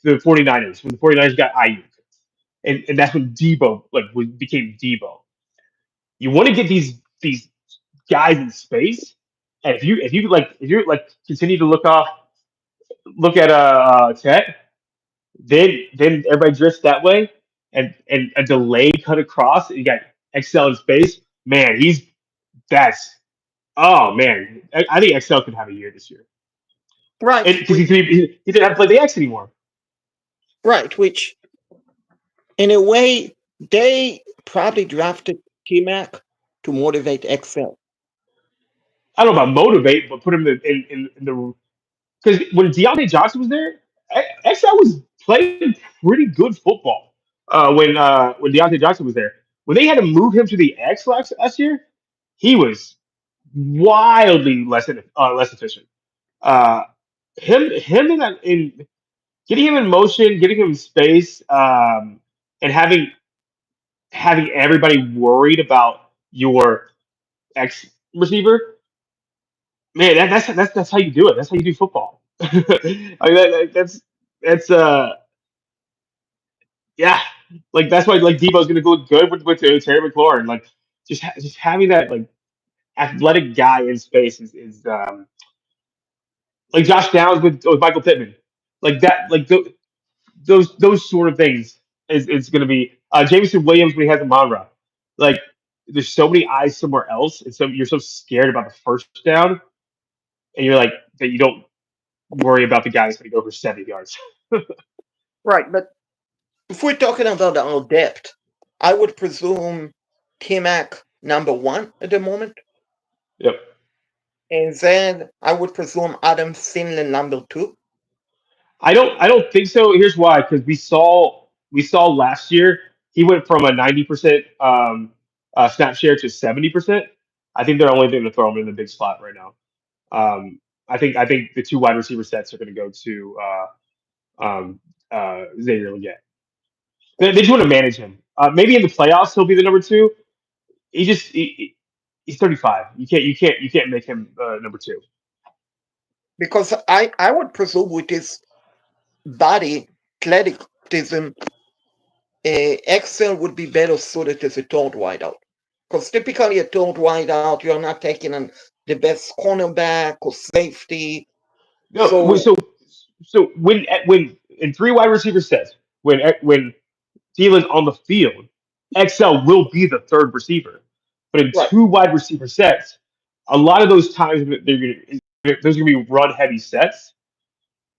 Speaker 2: 49ers when the 49ers got Ayuk, and that's when Debo became Debo. You want to get these guys in space, and if you continue to look at Tet, then everybody drifts that way, and a delay cut across. And you got Excel in space. Man, that's oh man. I think Excel could have a year this year,
Speaker 1: Right.
Speaker 2: because he didn't have to play the X anymore.
Speaker 1: Right. Which, in a way, they probably drafted T-Mac to motivate Excel.
Speaker 2: I don't know about motivate, but put him in the because when Deontay Johnson was there, Excel was playing pretty good football. When Deontay Johnson was there, when they had to move him to the X last year, he was wildly less efficient. Uh, him in getting him in motion, getting him in space, and having everybody worried about your X receiver. Man, that's how you do it. That's how you do football. I mean, that's yeah, like that's why like Debo's gonna look good with Terry McLaurin. Like just having that like athletic guy in space is like Josh Downs with Michael Pittman, like that like those sort of things is gonna be Jameson Williams when he has a Monra. Like there's so many eyes somewhere else, and so you're so scared about the first down, and you're like that you don't worry about the guy that's gonna go for 70 yards.
Speaker 1: Right. But if we're talking about our depth, I would presume T-Mac number one at the moment.
Speaker 2: Yep.
Speaker 1: And then I would presume Adam Finley number two.
Speaker 2: I don't think so. Here's why: because we saw last year he went from a 90% snap share to 70%. I think they're only going to throw him in the big slot right now. I think the two wide receiver sets are going to go to Xavier Legette. They just want to manage him. Maybe in the playoffs he'll be the number two. He's 35. You can't make him number two.
Speaker 1: Because I would presume with his body athleticism, Excel would be better suited as a third wideout. Because typically a third wideout, you're not taking the best cornerback or safety.
Speaker 2: No,
Speaker 1: So,
Speaker 2: so when in three wide receiver sets, when Thielen's on the field, XL will be the third receiver. But in
Speaker 1: right,
Speaker 2: two wide receiver sets, a lot of those times there's gonna be run heavy sets.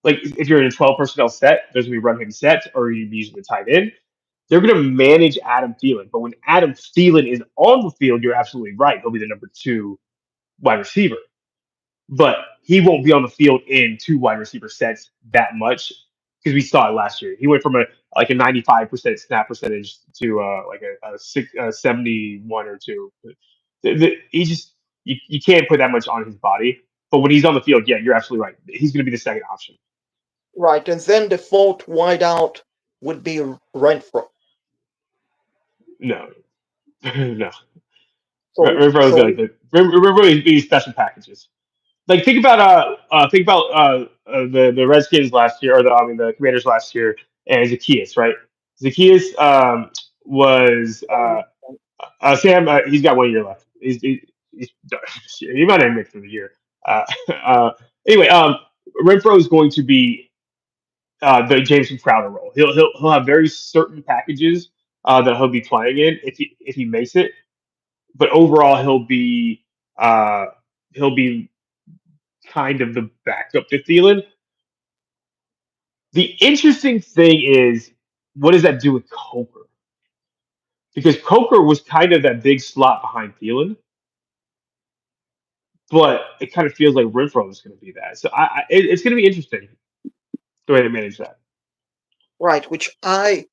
Speaker 2: Like if you're in a 12 personnel set, there's gonna be run heavy sets, or you'd be using the tight end. They're gonna manage Adam Thielen. But when Adam Thielen is on the field, you're absolutely right. He'll be the number two wide receiver, but he won't be on the field in two wide receiver sets that much because we saw it last year. He went from a 95% snap percentage to like a 71 or two. He just you can't put that much on his body. But when he's on the field, yeah, you're absolutely right. He's going to be the second option.
Speaker 1: right. And then the fourth wideout would be Renfro.
Speaker 2: No, no.
Speaker 1: So,
Speaker 2: Renfro's
Speaker 1: so
Speaker 2: like Renfro these special packages. Like think about the Redskins last year, or the Commanders last year, and Zacchaeus, right? Zacchaeus was Sam. He's got 1 year left. He's he might not even make it through the year. Uh, uh, anyway, Renfro is going to be the Jameson Crowder role. He'll have very certain packages that he'll be playing in if he makes it, but overall uh, he'll be kind of the backup to Thielen. The interesting thing is, what does that do with Coker? Because Coker was kind of that big slot behind Thielen, but it kind of feels like Renfro is going to be that. So it's going to be interesting the way they manage that.
Speaker 1: right, which I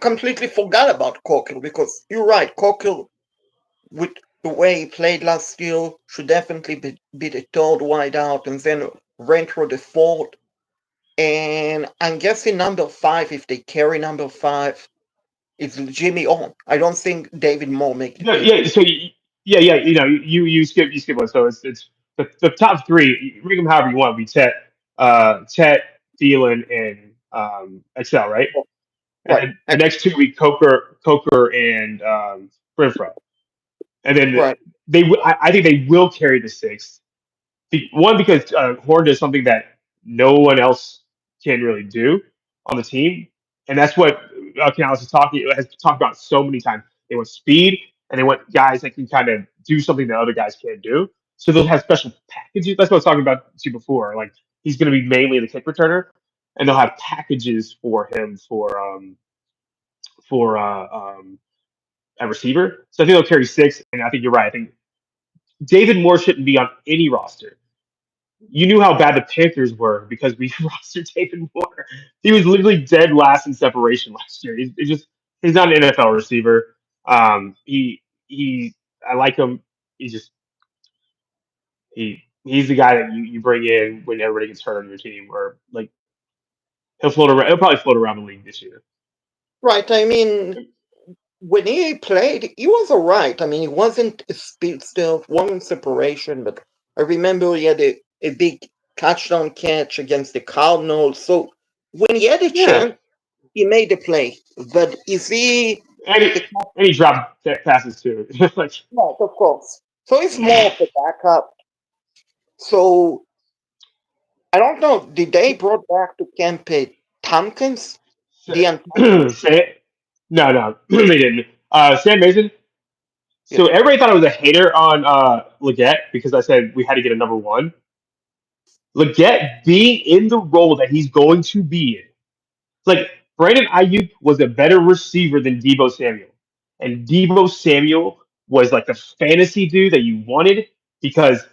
Speaker 1: completely forgot about Coquel because you're right. Coquel, with the way he played last year, should definitely be the third wideout, and then Renfro the fourth. And I'm guessing number five, if they carry number five, is Jimmy On. I don't think David Moore make the
Speaker 2: No,
Speaker 1: team.
Speaker 2: yeah. So yeah. You skip one. So it's the top three. You rank them however you want. Be Chet, Thielen, and Excel, right? And
Speaker 1: Right,
Speaker 2: then the next two week Coker and Renfro. And then
Speaker 1: right.
Speaker 2: I think they will carry the sixth. One, because Horn does something that no one else can really do on the team, and that's what Canales has talked about so many times. They want speed, and they want guys that can kind of do something that other guys can't do. So they'll have special packages. That's what I was talking about to you before. Like he's going to be mainly the kick returner, and they'll have packages for him for a receiver. So I think they'll carry six, and I think you're right. I think David Moore shouldn't be on any roster. You knew how bad the Panthers were because we rostered David Moore. He was literally dead last in separation last year. He's not an NFL receiver. He I like him. He's just he's the guy that you bring in when everybody gets hurt on your team, or like he'll float around. He'll probably float around the league this year.
Speaker 1: Right. I mean, when he played, he was all right. I mean, he wasn't a speedster, wasn't separation, but I remember he had a big touchdown catch against the Cardinals. So when he had a
Speaker 2: Yeah,
Speaker 1: chance, he made the play. But is he
Speaker 2: and
Speaker 1: the
Speaker 2: he dropped passes too. Like
Speaker 1: Yes, of course. So it's more of a backup. So I don't know. Did they brought back to camp Tompkins? Dean Tompkins?
Speaker 2: say no, they didn't. Sam Mason.
Speaker 1: Yes.
Speaker 2: So everybody thought I was a hater on Leggett because I said we had to get a number one. Leggett being in the role that he's going to be in, like Brandon Ayuk was a better receiver than Debo Samuel, and Debo Samuel was like the fantasy dude that you wanted because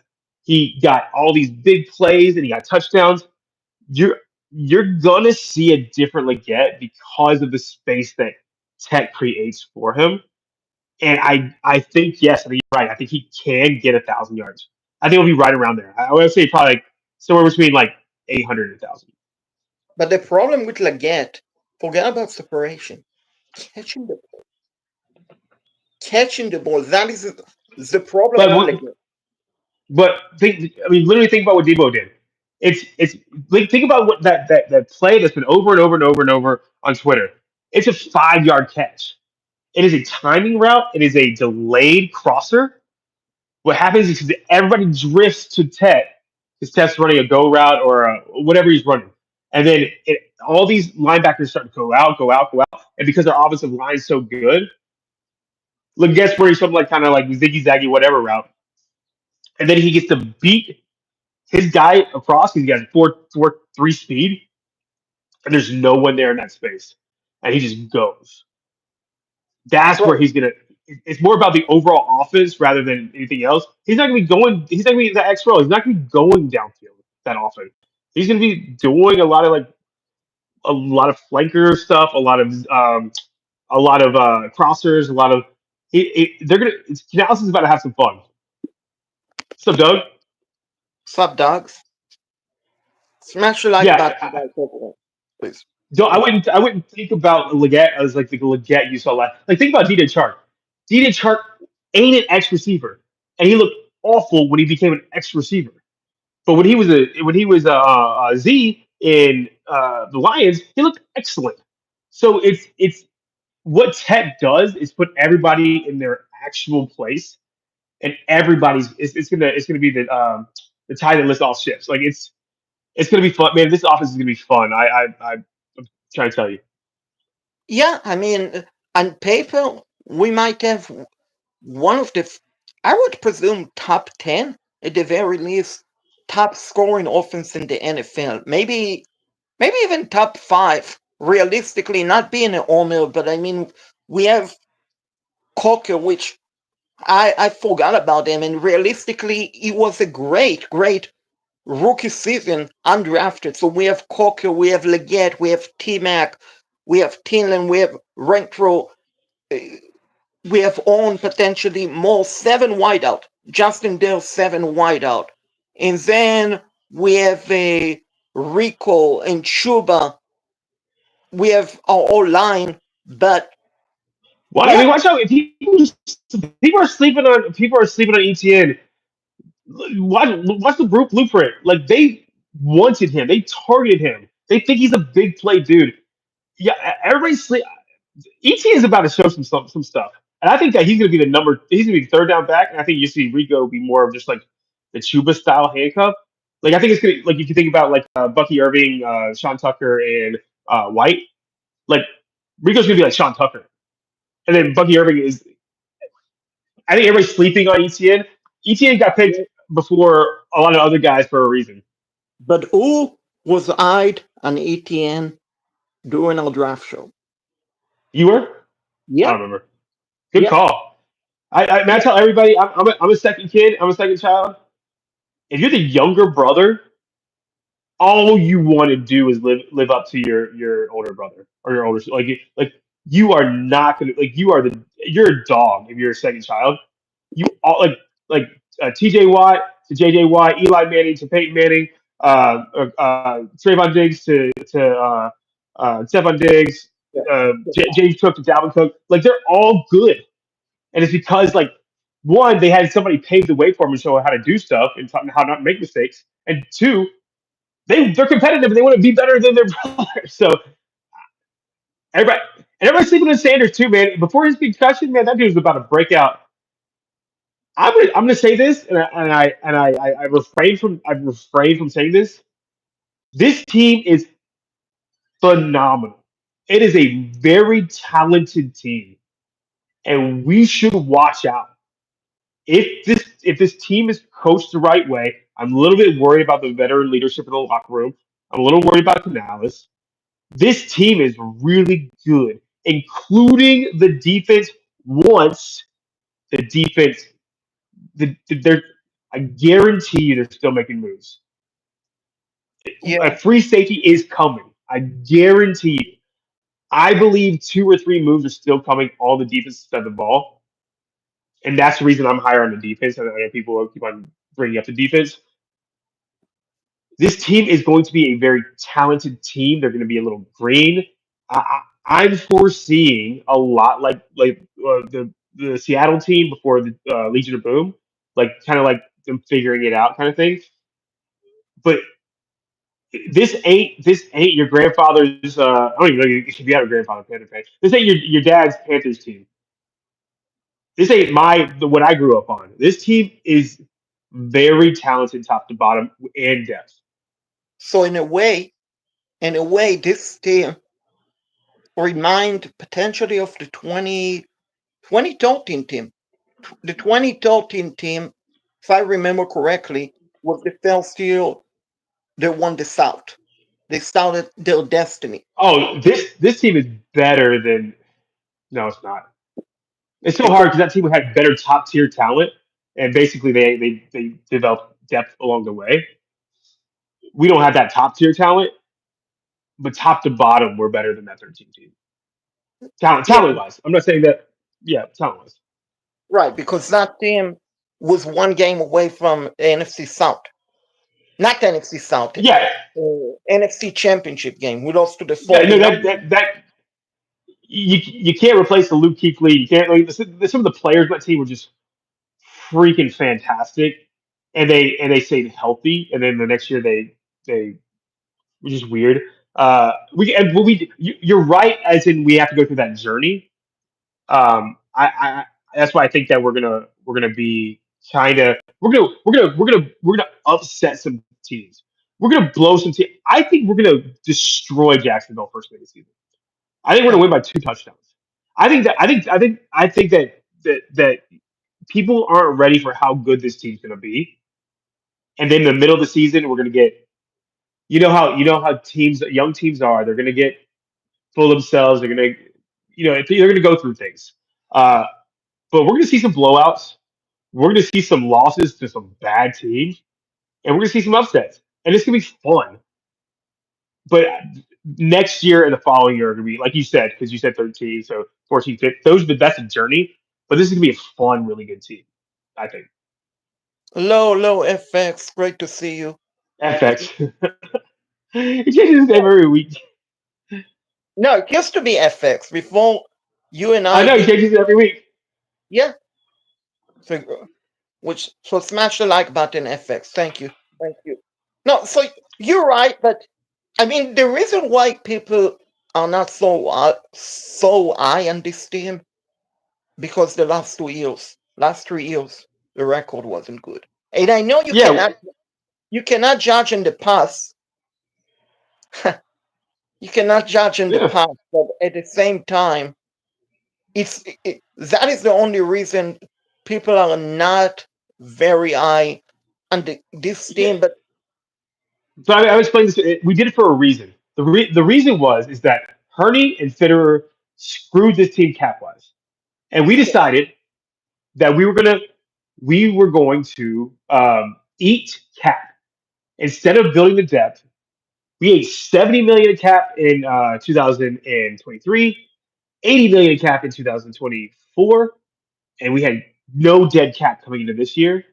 Speaker 2: he got all these big plays and he got touchdowns. You're you're gonna see a different Leggett because of the space that Tech creates for him. And I think yes, I think you're right. I think he can get 1,000 yards. I think he'll be right around there. I would say probably like somewhere between like 800 and 1,000.
Speaker 1: But the problem with Leggett, forget about separation. Catching the catching the ball. That is the problem
Speaker 2: But
Speaker 1: with Leggett.
Speaker 2: literally think about what Debo did. It's like think about what that play that's been over and over and over and over on Twitter. It's a 5 yard catch. It is a timing route. It is a delayed crosser. What happens is that everybody drifts to Tet because Tet's running a go route or whatever he's running. And then all these linebackers start to go out, go out, go out. And because our offensive line is so good, look, guess where he's something like kind of like ziggy zaggy, whatever route. And then he gets to beat his guy across. He's got 4.43 speed, and there's no one there in that space. And he just goes. That's where
Speaker 1: Right.
Speaker 2: he's gonna. It's more about the overall offense rather than anything else. He's not gonna be going. He's not gonna be in the X role. He's not gonna be going downfield that often. He's gonna be doing a lot of flanker stuff, a lot of crossers, a lot of. They're gonna. Canales is about to have some fun. What's up, Doug?
Speaker 1: Sup, dogs? Smash the like
Speaker 2: Yeah,
Speaker 1: button, guys, over there, please.
Speaker 2: I wouldn't. I wouldn't think about Leggett as like the Leggett you saw last. Like think about DJ Chark. DJ Chark ain't an X receiver, and he looked awful when he became an X receiver. But when he was a Z in the Lions, he looked excellent. So it's what Tech does is put everybody in their actual place, and everybody's it's gonna be the tide that lifts all ships. Like it's gonna be fun, man. This offense is gonna be fun. I'm trying to tell you.
Speaker 1: Yeah, I mean, on paper, we might have one of the, I would presume, top 10, at the very least, top scoring offense in the NFL. Maybe even top 5, realistically, not being an all but I mean, we have Cocker, which I forgot about him, and realistically, he was a great rookie season undrafted. So we have Cocker, we have Leggett, we have T-Mac, we have Tinlin, we have Renfro, uh, we have on potentially more 7 wideout. Justin Dale 7 wideout. And then we have a Rico and Chuba. We have our whole line, but
Speaker 2: Well, I
Speaker 1: yeah,
Speaker 2: mean, watch out. If people are sleeping on ETN. Watch the group blueprint. Like they wanted him, they targeted him. They think he's a big play dude. Yeah, everybody's sleep. ETN is about to show some stuff, and I think that he's going to be the number. He's going to be the third down back, and I think you see Rico be more of just like the Chuba style handcuff. Like I think it's gonna like if you think about like Bucky Irving, Sean Tucker, and White. Like Rico's gonna be like Sean Tucker, and then Bucky Irving is. I think everybody's sleeping on ETN. ETN got picked before a lot of other guys for a reason.
Speaker 1: but who was eyed on ETN during our draft show?
Speaker 2: You were? I
Speaker 1: Yeah,
Speaker 2: don't remember. Good
Speaker 1: yeah,
Speaker 2: call. Man, I tell everybody, I'm a second kid. I'm a second child. If you're the younger brother, all you want to do is live up to your older brother or your older like you are not gonna like you're a dog if you're a second child. You all like T.J. Watt to J.J. Watt, Eli Manning to Peyton Manning, Trayvon Diggs to Stephon Diggs,
Speaker 1: yeah,
Speaker 2: James Cook to Dalvin Cook. Like they're all good, and it's because like one they had somebody pave the way for them and show how to do stuff and how not to make mistakes, and two they're competitive and they want to be better than their brother. So everybody and everybody's sleeping on Sanders too, man. Before his concussion, man, that dude was about to break out. I'm gonna say this, I refrain from saying this. This team is phenomenal. It is a very talented team, and we should watch out. If this team is coached the right way, I'm a little bit worried about the veteran leadership in the locker room. I'm a little worried about Canales. This team is really good, including the defense. Once the defense, they're, I guarantee you, they're still making moves. A
Speaker 1: yeah,
Speaker 2: free safety is coming. I guarantee you. I believe 2 or 3 moves are still coming on the defense side of the ball, and that's the reason I'm higher on the defense. And I know people will keep on bringing up the defense. This team is going to be a very talented team. They're going to be a little green. I'm foreseeing a lot like the Seattle team before the Legion of Boom, like kind of like them figuring it out kind of thing. But This ain't your grandfather's. I don't even know if you have a grandfather Panther fan. This ain't your dad's Panthers team. This ain't what I grew up on. This team is very talented, top to bottom, and depth.
Speaker 1: So in a way, this team remind potentially of the 2013 team. The 2013 team, if I remember correctly, was the first year they won the South. They started their destiny.
Speaker 2: Oh, this team is better than. No, it's not. It's so hard
Speaker 1: Because
Speaker 2: because that team had better top tier talent, and basically they developed depth along the way. We don't have that top tier talent, but top to bottom, we're better than that 13 team.
Speaker 1: yeah,
Speaker 2: Talent wise, I'm not saying that. Yeah, talent wise.
Speaker 1: right, because that team was one game away from the NFC South. Not the NFC South,
Speaker 2: Yeah,
Speaker 1: NFC Championship game. We lost to the
Speaker 2: yeah. No,
Speaker 1: 49ers.
Speaker 2: that you can't replace the Luke Kuechly. You can't. Like, some of the players on that team were just freaking fantastic, and they stayed healthy. And then the next year they were just weird. You're right. As in, we have to go through that journey. I that's why I think that we're gonna be kind of we're gonna upset some teams. We're gonna blow some teams. I think we're gonna destroy Jacksonville first game of the season. I think we're gonna win by 2 touchdowns. I think that people aren't ready for how good this team's gonna be, and then in the middle of the season we're gonna get you know how teams young teams are. They're gonna get full of themselves. They're gonna they're gonna go through things. Uh, but we're gonna see some blowouts. We're gonna see some losses to some bad teams, and we're gonna see some upsets, and it's gonna be fun. But next year and the following year are gonna be like you said, because you said 13, so 14, 15. That's a journey. But this is gonna be a fun, really good team. I think.
Speaker 1: Low FX. Great to see you.
Speaker 2: FX. He changes his name every week.
Speaker 1: No, it used to be FX before you and
Speaker 2: I
Speaker 1: I
Speaker 2: know he
Speaker 1: did.
Speaker 2: changes it every week.
Speaker 1: Yeah. So, smash the like button, FX. Thank you. Thank you. No, so you're right, but I mean the reason why people are not so high on this team because the last 3 years, the record wasn't good. And I know
Speaker 2: Yeah,
Speaker 1: you cannot judge in the past. You cannot judge in the
Speaker 2: yeah,
Speaker 1: past, but at the same time, that is the only reason people are not very high on this
Speaker 2: yeah.
Speaker 1: team. But
Speaker 2: So I explained this. We did it for a reason. The reason was is that Herney and Fitterer screwed this team cap wise, and we
Speaker 1: yeah,
Speaker 2: decided that we were going to eat cap instead of building the depth. We ate 70 million in cap in 2023, 80 million in cap in 2024, and we had no dead cap coming into this year.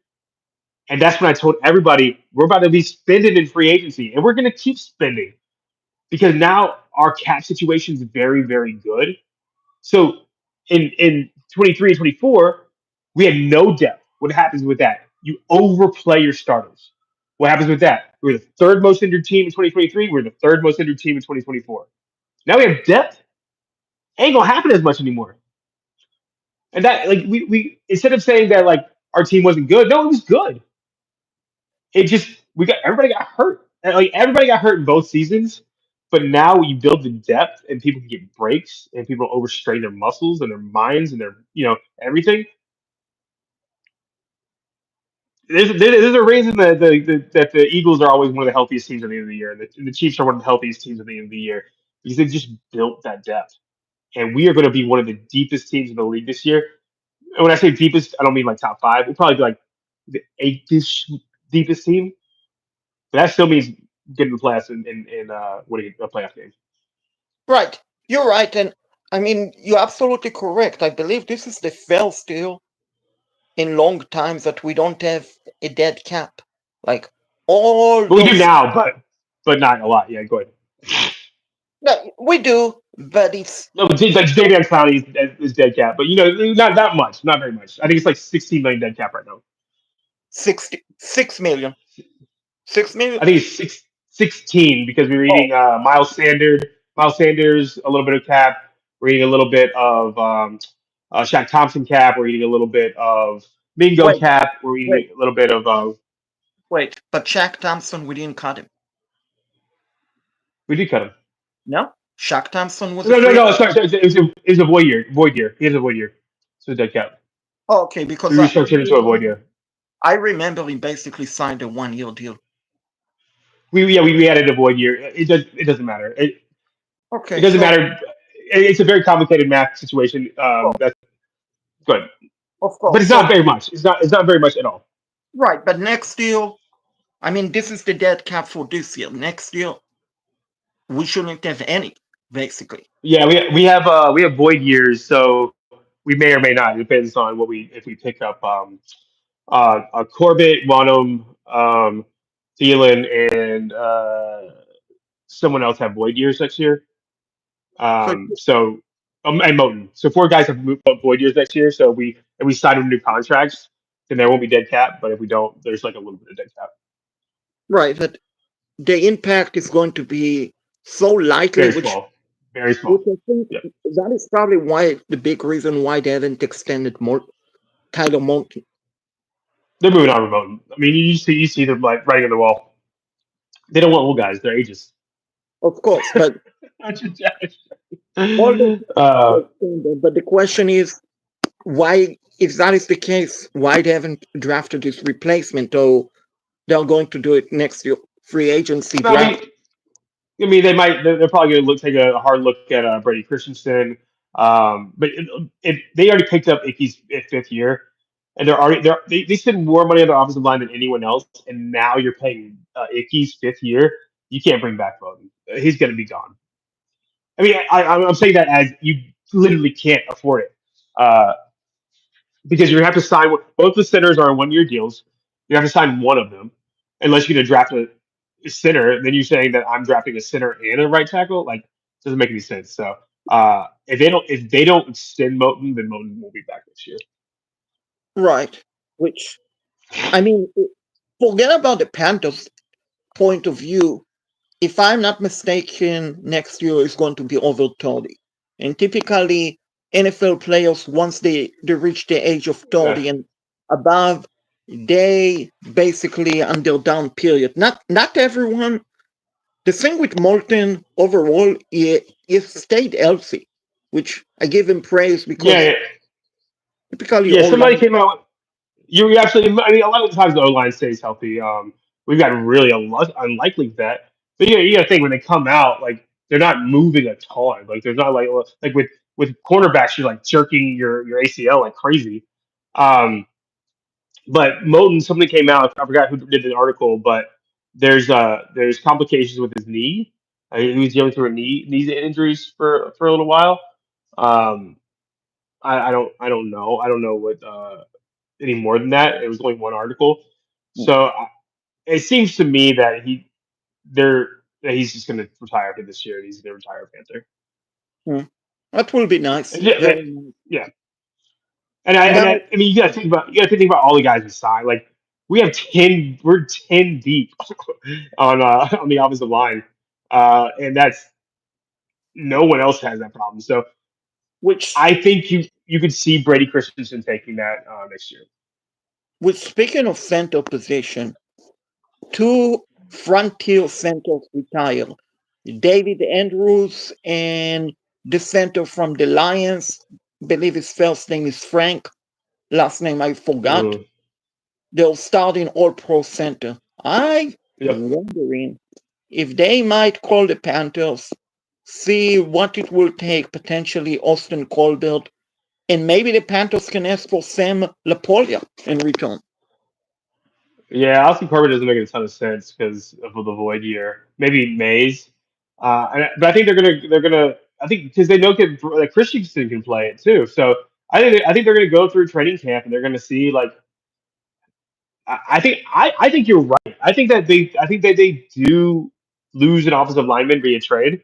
Speaker 2: And that's when I told everybody we're about to be spending in free agency, and we're going to keep spending because now our cap situation is very, very good. So in 23 and 24, we had no depth. What happens with that? You overplay your starters. What happens with that? We were the third most injured team in 2023. We're the third most injured team in 2024. Now we have depth. Ain't gonna happen as much anymore. And that like we instead of saying that like our team wasn't good, no, it was good. It just we got everybody got hurt. And, like everybody got hurt in both seasons. But now you build the depth and people can get breaks and people overstrain their muscles and their minds and their everything. There's a reason that the Eagles are always one of the healthiest teams at the end of the year, and the Chiefs are one of the healthiest teams at the end of the year because they just built that depth. And we are going to be one of the deepest teams in the league this year. And when I say deepest, I don't mean like top five. We'll probably be like the eighth deepest team. But that still means getting the playoffs and winning a playoff game.
Speaker 1: right, you're right, and I mean you're absolutely correct. I believe this is the first year in long times that we don't have a dead cap. Like all
Speaker 2: But we do
Speaker 1: those,
Speaker 2: now, but not a lot. Yeah, go ahead.
Speaker 1: no, we do, but it's
Speaker 2: No, but like David Clowney is dead cap, but not much, not very much. I think it's like 16 million dead cap right now.
Speaker 1: 6 million. 6 million.
Speaker 2: I think it's 16 because we were
Speaker 1: Oh,
Speaker 2: eating Miles Sanders, a little bit of cap. We're eating a little bit of Shaq Thompson cap. We're eating a little bit of Mingo
Speaker 1: wait,
Speaker 2: cap. We're
Speaker 1: wait,
Speaker 2: eating a little bit of
Speaker 1: wait. But Shaq Thompson, we didn't cut him.
Speaker 2: we did cut him.
Speaker 1: No, Shaq Thompson was a
Speaker 2: No, no,
Speaker 1: free.
Speaker 2: no. Sorry. It was a void year. Void year. He has a void year. So dead cap.
Speaker 1: Oh, okay,
Speaker 2: We
Speaker 1: because
Speaker 2: restructured into a void year.
Speaker 1: I remember he basically signed a 1 year deal.
Speaker 2: We added a void year. It doesn't matter. It
Speaker 1: Okay,
Speaker 2: doesn't
Speaker 1: so
Speaker 2: matter. It's a very complicated math situation. That's good,
Speaker 1: of
Speaker 2: but
Speaker 1: course,
Speaker 2: it's
Speaker 1: so
Speaker 2: not very much. It's not very much at all.
Speaker 1: right, but next year, I mean, this is the dead cap for this year. Next year, we shouldn't have any, basically.
Speaker 2: Yeah, we have void years, so we may or may not. It depends on what we if we pick up Corbett, Wanham, Thielen, and someone else have void years next year.
Speaker 1: So
Speaker 2: So and Moten. So four guys have void years next year. So if we sign them new contracts, then there won't be dead cap. But if we don't, there's like a little bit of dead cap.
Speaker 1: right, but the impact is going to be so likely,
Speaker 2: Very small. Very
Speaker 1: which
Speaker 2: small.
Speaker 1: I think
Speaker 2: Yep.
Speaker 1: that is probably why the big reason why they haven't extended more Tyler Moulton.
Speaker 2: They're moving on remote. I mean, you see them like writing on the wall. They don't want old guys. They're ages.
Speaker 1: Of course, but
Speaker 2: That's a Josh.
Speaker 1: all the
Speaker 2: uh,
Speaker 1: but the question is why, if that is the case, why they haven't drafted this replacement, though they're going to do it next year free agency
Speaker 2: no,
Speaker 1: draft.
Speaker 2: I mean, they might. They're probably going to take a hard look at Brady Christensen. But if they already picked up Icky's fifth year, and they spend more money on the offensive line than anyone else, and now you're paying Icky's fifth year, you can't bring back Bowden. He's going to be gone. I mean, I'm saying that as you literally can't afford it. Because you have to sign both the centers are 1 year deals. You have to sign one of them, unless you're going to draft a center. Then you're saying that I'm drafting a center and a right tackle. Like, doesn't make any sense. So if they don't extend Moten, then Moten will be back this year.
Speaker 1: Right. Which, I mean, forget about the Panthers' point of view. If I'm not mistaken, next year is going to be over 30. And typically, NFL players, once they reach the age of
Speaker 2: Yeah,
Speaker 1: 30 and above, they basically on their down period. Not everyone. The thing with Molten overall, he stayed healthy, which I give him praise
Speaker 2: yeah,
Speaker 1: because
Speaker 2: yeah.
Speaker 1: typically
Speaker 2: Yeah,
Speaker 1: all
Speaker 2: somebody
Speaker 1: line.
Speaker 2: came out. You're absolutely. I mean, a lot of the times the O line stays healthy. We've got really unlikely that. But yeah, you got to think when they come out, like they're not moving a ton. Like there's not like with cornerbacks, you're like jerking your ACL like crazy. Um, but Moten, something came out. I forgot who did the article, but there's complications with his knee. He was dealing through a knee injuries for a little while. Um, I don't know. I don't know what any more than that. It was only one article, so it seems to me that that he's just going to retire after this year. And he's going to retire a Panther.
Speaker 1: Hmm. That will be nice.
Speaker 2: And yeah,
Speaker 1: Very nice.
Speaker 2: yeah.
Speaker 1: Now,
Speaker 2: I mean, you got to think about all the guys we signed. Like we have 10. We're 10 deep on the offensive line, and that's no one else has that problem. So
Speaker 1: which
Speaker 2: I think you could see Brady Christensen taking that next year.
Speaker 1: which speaking of center position, two frontier centers retired. David Andrews and the center from the Lions, believe his first name is Frank, last name I forgot.
Speaker 2: Mhm.
Speaker 1: They'll start in all pro center. I
Speaker 2: Yep.
Speaker 1: wondering if they might call the Panthers, see what it will take, potentially Austin Colbert, and maybe the Panthers can ask for Sam Lapolia in return.
Speaker 2: Yeah, Austin Corbett doesn't make a ton of sense because of the void year. Maybe Mays, but I think they're gonna. I think because they know like Christensen can play it too. So I think they're gonna go through training camp and they're gonna see like. I think you're right. I think that they do lose an offensive lineman via trade.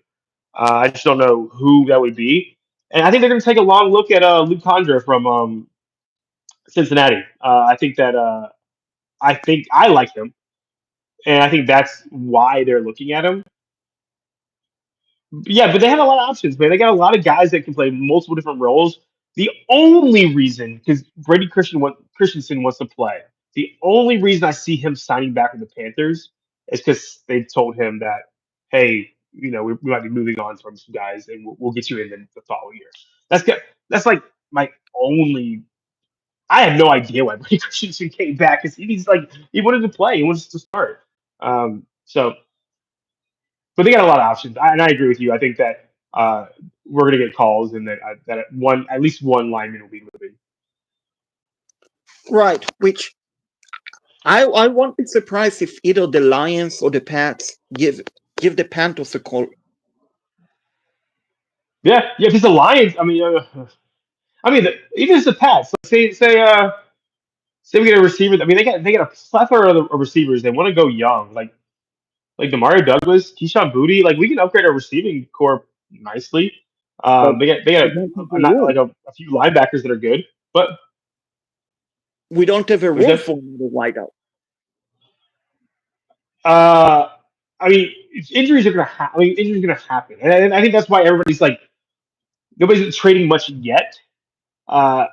Speaker 2: I just don't know who that would be. And I think they're going to take a long look at Luke Condra from Cincinnati. I think I like him. and I think that's why they're looking at him. Yeah, but they have a lot of options, man. They got a lot of guys that can play multiple different roles. The only reason, because Christensen wants to play, the only reason I see him signing back with the Panthers is because they told him that, hey, we might be moving on from some guys, and we'll get you in the following year. That's good. That's like my only. I have no idea why Brady Christensen came back because he's like he wanted to play, he wants to start. So but they got a lot of options. And I agree with you. I think that we're going to get calls, and that at least one lineman will be moving.
Speaker 1: Right, which I won't be surprised if either the Lions or the Pats give the Panthers a call.
Speaker 2: Yeah, yeah. If it's the Lions, even if it's the Pats. Like say we get a receiver. I mean, they got a plethora of receivers. They want to go young, like Demario Douglas, Keyshawn Boutte. Like we can upgrade our receiving core nicely.
Speaker 1: But
Speaker 2: They got
Speaker 1: we don't have a
Speaker 2: not like
Speaker 1: room.
Speaker 2: a few linebackers that are good, but
Speaker 1: We don't have a
Speaker 2: was
Speaker 1: room
Speaker 2: that
Speaker 1: for another wideout.
Speaker 2: Uh, I mean, injuries are gonna happen. Injuries are gonna happen, and I think that's why everybody's like nobody's trading much yet.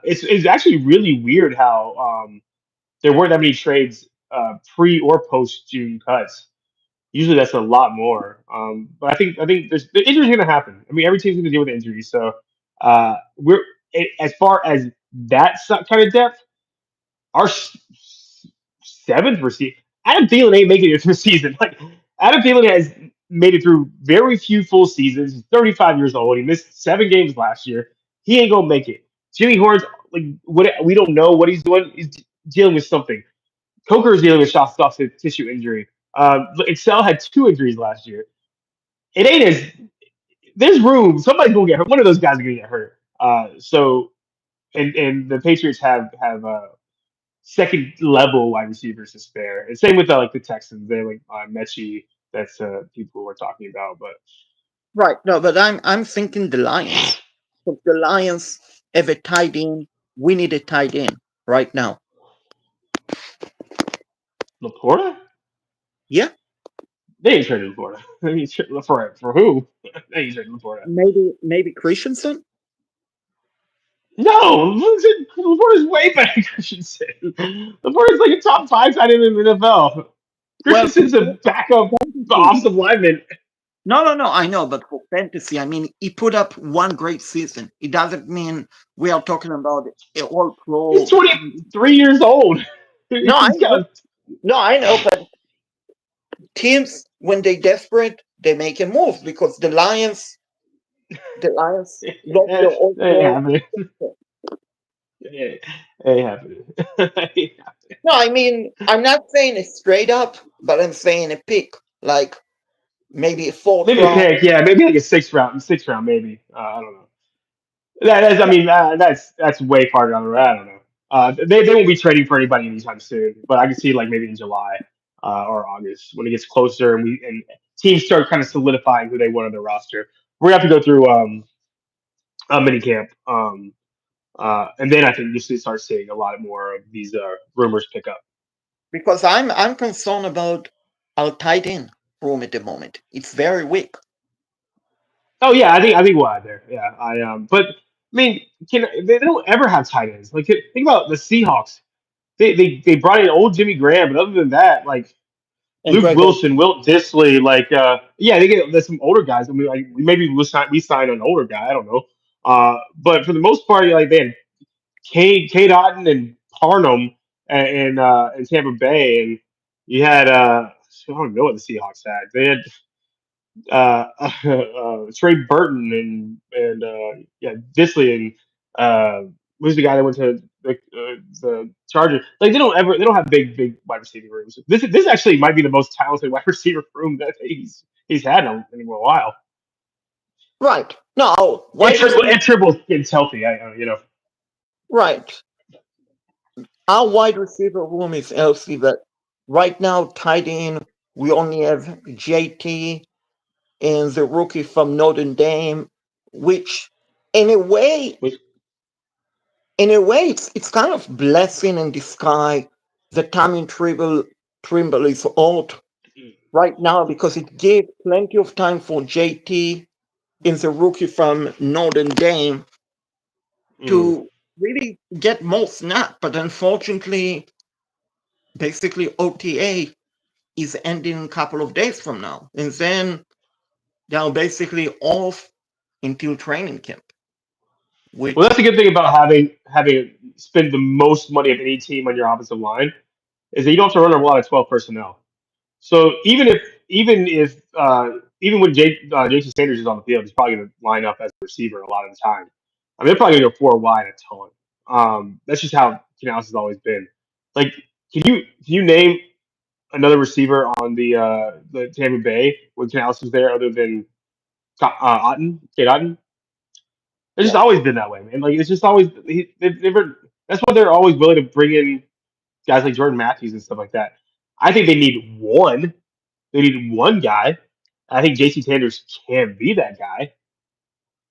Speaker 2: It's actually really weird how there weren't that many trades pre or post June cuts. Usually that's a lot more. But I think the injuries are gonna happen. I mean, every team's gonna deal with injuries. So as far as kind of depth, our seventh receiver. Adam Thielen ain't making it through the season. Like Adam Thielen has made it through very few full seasons. He's 35 years old. He missed 7 games last year. He ain't gonna make it. Jimmy Horn's like what we don't know what he's doing. He's dealing with something. Coker is dealing with soft tissue injury. Excel had 2 injuries last year. It ain't as there's room. Somebody's gonna get hurt. One of those guys are gonna get hurt. And the Patriots have second level wide receivers to spare. And same with like the Texans. They like Mechie. That's people we're talking about. But
Speaker 1: Right. No, but I'm thinking the Lions. If the Lions have a tight end, we need a tight end right now.
Speaker 2: Laporta,
Speaker 1: Yeah,
Speaker 2: they ain't traded Laporta. They ain't for who? They ain't traded Laporta.
Speaker 1: maybe Christensen.
Speaker 2: No, Laporta's way better than Christensen. Laporta's like a top 5 tight end in the NFL.
Speaker 1: Well,
Speaker 2: Christensen's a backup
Speaker 1: fantasy.
Speaker 2: offensive lineman.
Speaker 1: No. I know, but for fantasy, I mean, he put up one great season. It doesn't mean we are talking about a all
Speaker 2: He's
Speaker 1: pro.
Speaker 2: 23 years old.
Speaker 1: No, I
Speaker 2: He's
Speaker 1: know.
Speaker 2: got
Speaker 1: No, I know, but teams when they desperate, they make a move because the Lions lost their all
Speaker 2: Hey,
Speaker 1: pro.
Speaker 2: happening. Hey, happening.
Speaker 1: No, I mean, I'm not saying it straight up, but I'm saying a pick, like maybe a fourth
Speaker 2: Maybe a
Speaker 1: round.
Speaker 2: pick, yeah, maybe like a sixth round, maybe. I don't know. I mean, that's way far down the road. I don't know. They won't be trading for anybody anytime soon, but I can see like maybe in July or August when it gets closer and teams start kind of solidifying who they want on their roster. We're gonna have to go through a mini camp, and then I think you'll start seeing a lot more of these rumors pick up.
Speaker 1: Because I'm concerned about our tight end room at the moment. It's very weak.
Speaker 2: Oh yeah, I think we'll add there. Yeah, but I mean, they don't ever have tight ends. Like think about the Seahawks. They brought in old Jimmy Graham, but other than that, like
Speaker 1: And
Speaker 2: Luke
Speaker 1: Greg
Speaker 2: Wilson, Wilt Disley, like yeah, they get there's some older guys. I mean, like maybe we signed an older guy. I don't know. But for the most part, like they had Cade Otton and Parnham in Tampa Bay, and you had I don't know what the Seahawks had. They had Trey Burton and yeah, Disley and who's the guy that went to the Chargers? Like they don't have big wide receiving rooms. This actually might be the most talented wide receiver room that he's had in a while.
Speaker 1: right. No,
Speaker 2: And
Speaker 1: wide receiver.
Speaker 2: Tribble gets healthy.
Speaker 1: Right. Our wide receiver room is healthy, but right now, tight end, we only have JT and the rookie from Notre Dame, which in a way,
Speaker 2: Which,
Speaker 1: it's kind of blessing in disguise. The Tommy Trimble is old. right now because it gave plenty of time for JT in the rookie from Notre Dame
Speaker 2: Mm.
Speaker 1: to really get more snap. But unfortunately, basically OTA is ending in a couple of days from now. And then they're basically off until training camp,
Speaker 2: Well,
Speaker 1: which,
Speaker 2: that's a good thing about having spend the most money of any team on your offensive line is that you don't have to run a lot of 12 personnel. So even when Jason Sanders is on the field, he's probably going to line up as a receiver a lot of the time. I mean, they're probably going to go four wide a ton. That's just how Canales has always been. Like, can you name another receiver on the Tampa Bay when Canales was there other than Otten, Kate Otten? It's just
Speaker 1: yeah.
Speaker 2: always been that way, man. Like it's just always they've never. That's why they're always willing to bring in guys like Jordan Matthews and stuff like that. I think they need one. They need one guy. I think JC Sanders can be that guy,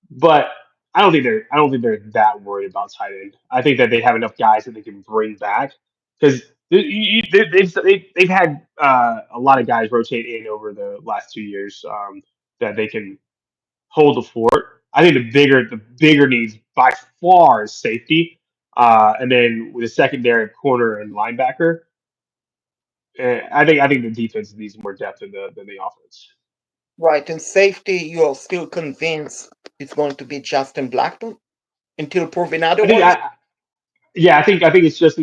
Speaker 2: but I don't think they're that worried about tight end. I think that they have enough guys that they can bring back because they've had a lot of guys rotate in over the last 2 years that they can hold the fort. I think the bigger needs by far is safety, and then with a secondary corner and linebacker. I think the defense needs more depth than the offense.
Speaker 1: Right. And safety, you're still convinced it's going to be Justin Blackton until proven
Speaker 2: I think
Speaker 1: otherwise?
Speaker 2: I yeah I think it's just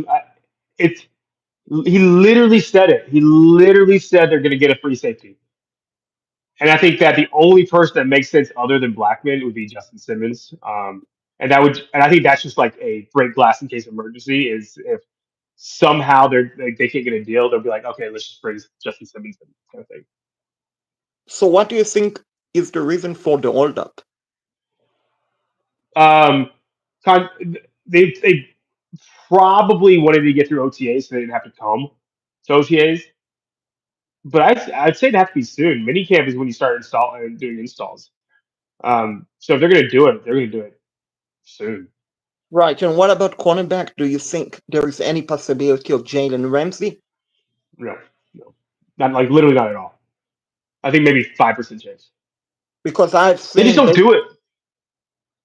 Speaker 2: it's he literally said it. He literally said they're going to get a free safety, and I think that the only person that makes sense other than Blackman would be Justin Simmons. And I think that's just like a break glass in case of emergency. Is if somehow they can't get a deal, they'll be like, okay, let's just bring Justin Simmons in, kind of thing.
Speaker 1: So what do you think is the reason for the holdup?
Speaker 2: Um, con- they probably wanted to get through OTAs so they didn't have to come to OTAs. But I'd say it have to be soon. Minicamp is when you start doing installs. So if they're gonna do it, they're gonna do it soon.
Speaker 1: Right. And what about cornerback? Do you think there is any possibility of Jalen Ramsey?
Speaker 2: No, no, not like literally not at all. I think maybe 5% chance.
Speaker 1: Because I've
Speaker 2: They just
Speaker 1: seen
Speaker 2: don't do it.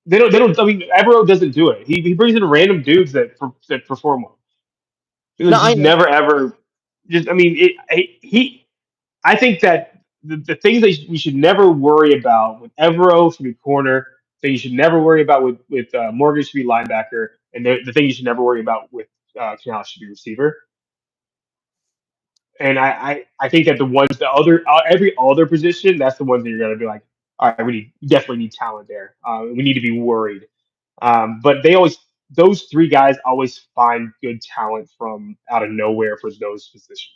Speaker 2: They don't. I mean, Evero doesn't do it. He brings in random dudes that perform well.
Speaker 1: no,
Speaker 2: It's
Speaker 1: I
Speaker 2: just
Speaker 1: know.
Speaker 2: never ever. Just I mean, he. I think that the things that we should never worry about with Evero should be corner. Thing you should never worry about with Morgan should be linebacker, and the thing you should never worry about with Canales should be receiver. And I think that the ones the other every other position, that's the ones that you're gonna be like, all right, we definitely need talent there. We need to be worried. But those three guys always find good talent from out of nowhere for those positions.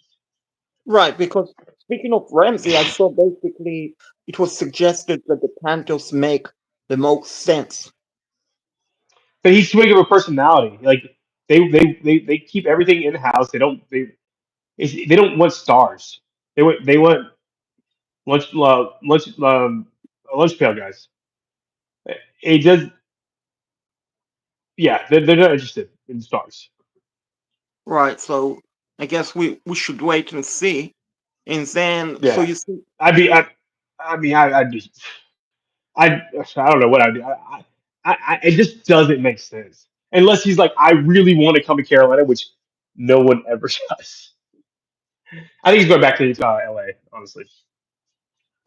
Speaker 1: Right. Because speaking of Ramsey, I saw basically it was suggested that the Panthers make the most sense.
Speaker 2: But he's too big of a personality. Like they keep everything in house. They don't want stars. They want lunch pail guys. It does. Yeah, they're not interested in stars.
Speaker 1: Right. So I guess we should wait and see. And then, so
Speaker 2: Yeah,
Speaker 1: you see,
Speaker 2: I'd be. I mean, I'd be. I don't know what I'd do. It just doesn't make sense unless he's like, I really want to come to Carolina, which no one ever does. I think he's going back to LA, honestly.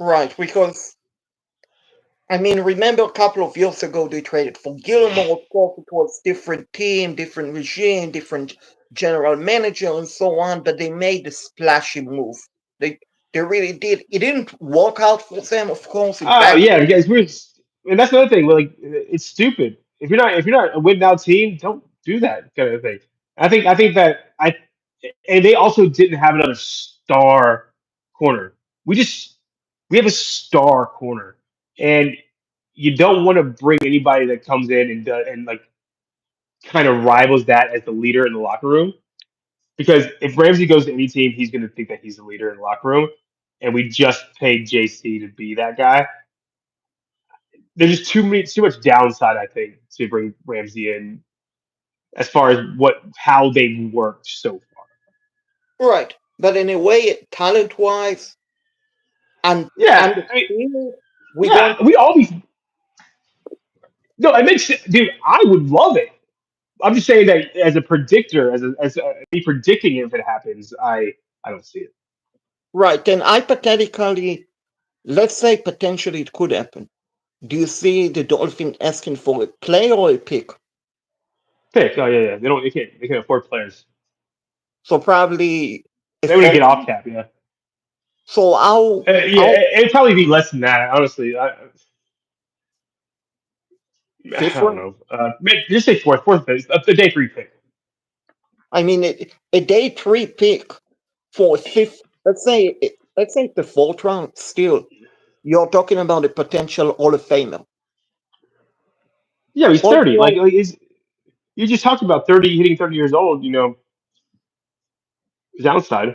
Speaker 1: right, because I mean, remember a couple of years ago they traded for Gilmore. Of course, it was different team, different regime, different general manager, and so on. But they made the splashy move. They they really did. It didn't work out for them, of course. In
Speaker 2: Oh
Speaker 1: fact,
Speaker 2: yeah, because and that's another thing. Like, it's stupid. If you're not a win now team, don't do that kind of thing. I think that and they also didn't have another star corner. We just we have a star corner, and you don't want to bring anybody that comes in and like kind of rivals that as the leader in the locker room. Because if Ramsey goes to any team, he's going to think that he's the leader in the locker room, and we just paid JC to be that guy. There's just too much downside, I think, to bring Ramsey in as far as how they've worked so far.
Speaker 1: right. But in a way, talent-wise. And
Speaker 2: Yeah,
Speaker 1: and
Speaker 2: I mean,
Speaker 1: still we're
Speaker 2: yeah,
Speaker 1: going to
Speaker 2: we always no. It makes it, dude. I would love it. I'm just saying that as a predictor, me predicting if it happens, I don't see it.
Speaker 1: right. Then hypothetically, let's say potentially it could happen. Do you see the Dolphins asking for a player or a pick?
Speaker 2: Pick. Oh yeah, yeah. They don't. They can't afford players.
Speaker 1: So probably a
Speaker 2: They wouldn't get off
Speaker 1: fourth.
Speaker 2: cap. Yeah.
Speaker 1: So
Speaker 2: Yeah.
Speaker 1: how
Speaker 2: It'd probably be less than that. Honestly, I
Speaker 1: fifth
Speaker 2: don't
Speaker 1: round?
Speaker 2: know. Just say fourth base. The day three pick.
Speaker 1: I mean, a day three pick for a fifth. Let's say the fourth round. Still, you're talking about a potential Hall of Famer.
Speaker 2: Yeah, he's 30.
Speaker 1: Also,
Speaker 2: You just talked about 30 hitting 30 years old. His downside.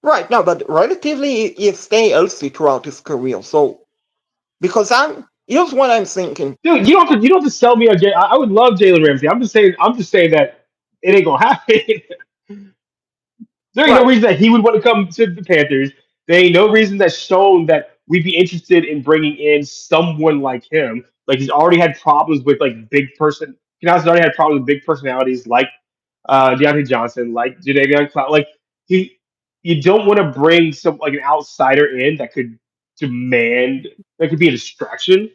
Speaker 1: right now, but relatively, he stay healthy throughout his career. So because here's what I'm thinking.
Speaker 2: Dude, you don't have to sell me on Jay. I would love Jalen Ramsey. I'm just saying that it ain't gonna happen. There ain't no
Speaker 1: Right,
Speaker 2: reason that he would want to come to the Panthers. There ain't no reason that's shown that we'd be interested in bringing in someone like him. Like he's already had problems with like big person. He's already had problems with big personalities like Deontay Johnson, like Jadavion Cloud. Like he, you don't want to bring some like an outsider in that could demand that could be a distraction.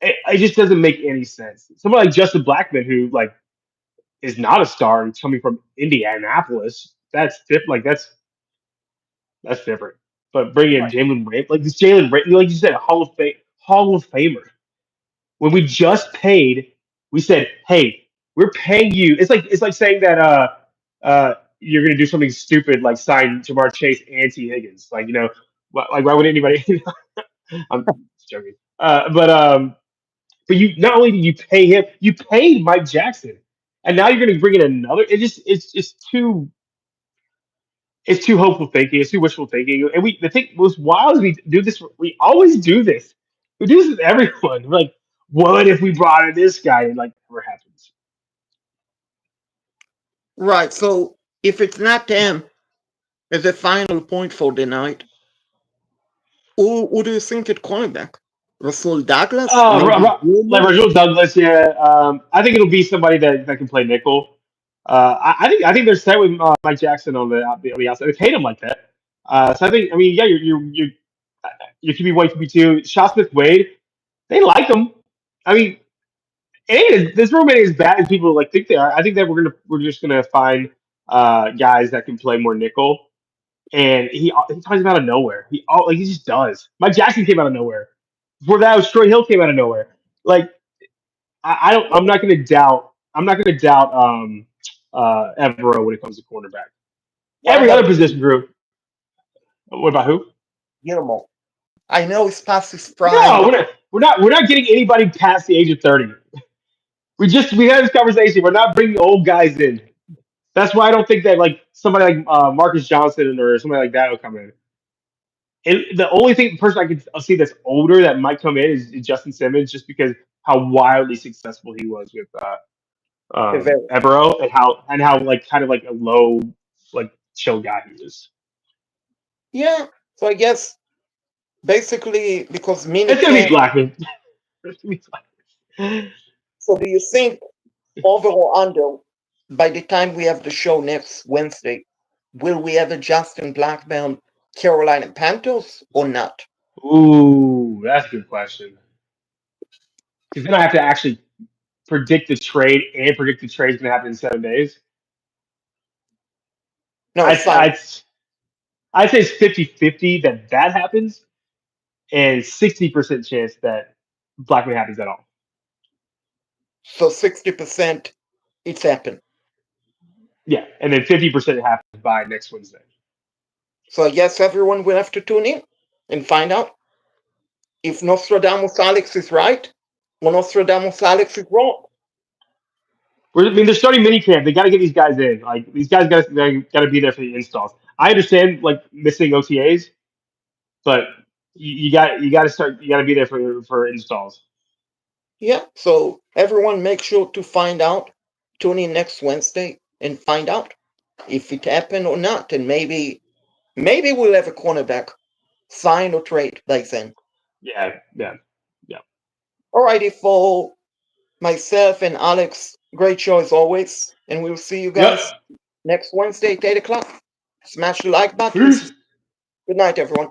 Speaker 2: It just doesn't make any sense. Someone like Justin Blackman, who like is not a star and coming from Indianapolis, that's different. Like that's different. But bringing in
Speaker 1: right,
Speaker 2: Jalen Ray, like you said, a Hall of Famer. When we just paid, we said, "Hey, we're paying you." It's like saying that you're gonna do something stupid like sign Jamar Chase and T Higgins. Like like why would anybody? I'm joking. But you not only did you pay him, you paid Mike Jackson, and now you're going to bring in another. It's too hopeful thinking. It's too wishful thinking. And the thing was wild is we do this. We always do this. We do this with everyone. We're like, what if we brought in this guy? And like never happens.
Speaker 1: right. So if it's not them as a final point for the night, who do you think at cornerback? Russell Douglas, maybe
Speaker 2: Like
Speaker 1: Gilmore?
Speaker 2: Virgil Douglas, yeah. I think it'll be somebody that can play nickel. I think they're set with Mike Jackson on the outside. They paid him like that. So I think I mean yeah you QB1, QB2, Shaw Smith Wade. They like him. I mean, this room ain't as bad as people like think they are. I think that we're just gonna find guys that can play more nickel. And he comes out of nowhere. He just does. Mike Jackson came out of nowhere. Before that was Troy Hill came out of nowhere. Like I don't. I'm not gonna doubt Evero when it comes to cornerback.
Speaker 1: What
Speaker 2: Every other
Speaker 1: about
Speaker 2: position group. What about who?
Speaker 1: Gilmore? I know he's past his prime,
Speaker 2: No,
Speaker 1: but
Speaker 2: we're not getting anybody past the age of 30. We had this conversation. We're not bringing old guys in. That's why I don't think that like somebody like Marcus Johnson or somebody like that will come in. And the only person I could see that's older that might come in is Justin Simmons, just because how wildly successful he was with
Speaker 1: very.
Speaker 2: Evero and how like kind of like a low like chill guy he is.
Speaker 1: Yeah. So I guess basically because
Speaker 2: It's gonna be
Speaker 1: minicamp.
Speaker 2: Blackman. It's gonna be Blackman.
Speaker 1: So do you think over or under by the time we have the show next Wednesday, will we have a Justin Blackburn Carolina Panthers or not?
Speaker 2: Ooh, that's a good question. Because then I have to actually predict the trade and predict the trade's gonna happen in 7 days.
Speaker 1: No,
Speaker 2: I'd
Speaker 1: fine.
Speaker 2: I'd I'd say it's 50-50 that happens, and 60% chance that Blackman happens at all.
Speaker 1: So 60% it's happened.
Speaker 2: Yeah, and then 50% happens by next Wednesday.
Speaker 1: So I guess everyone will have to tune in and find out if Nostradamus Alex is right or Nostradamus Alex is wrong.
Speaker 2: I mean, they're starting minicamp. They got to get these guys in. Like these guys got to be there for the installs. I understand like missing OTAs, but you got to start. You got to be there for installs.
Speaker 1: Yeah, so everyone make sure to find out. Tune in next Wednesday and find out if it happened or not. And maybe we'll have a cornerback sign or trade by then.
Speaker 2: Yeah, yeah,
Speaker 1: Alrighty, for myself and Alex, great show as always, and we'll see you
Speaker 2: yep.
Speaker 1: guys next Wednesday at 8 o'clock. Smash the like button.
Speaker 2: Peace.
Speaker 1: Good night, everyone.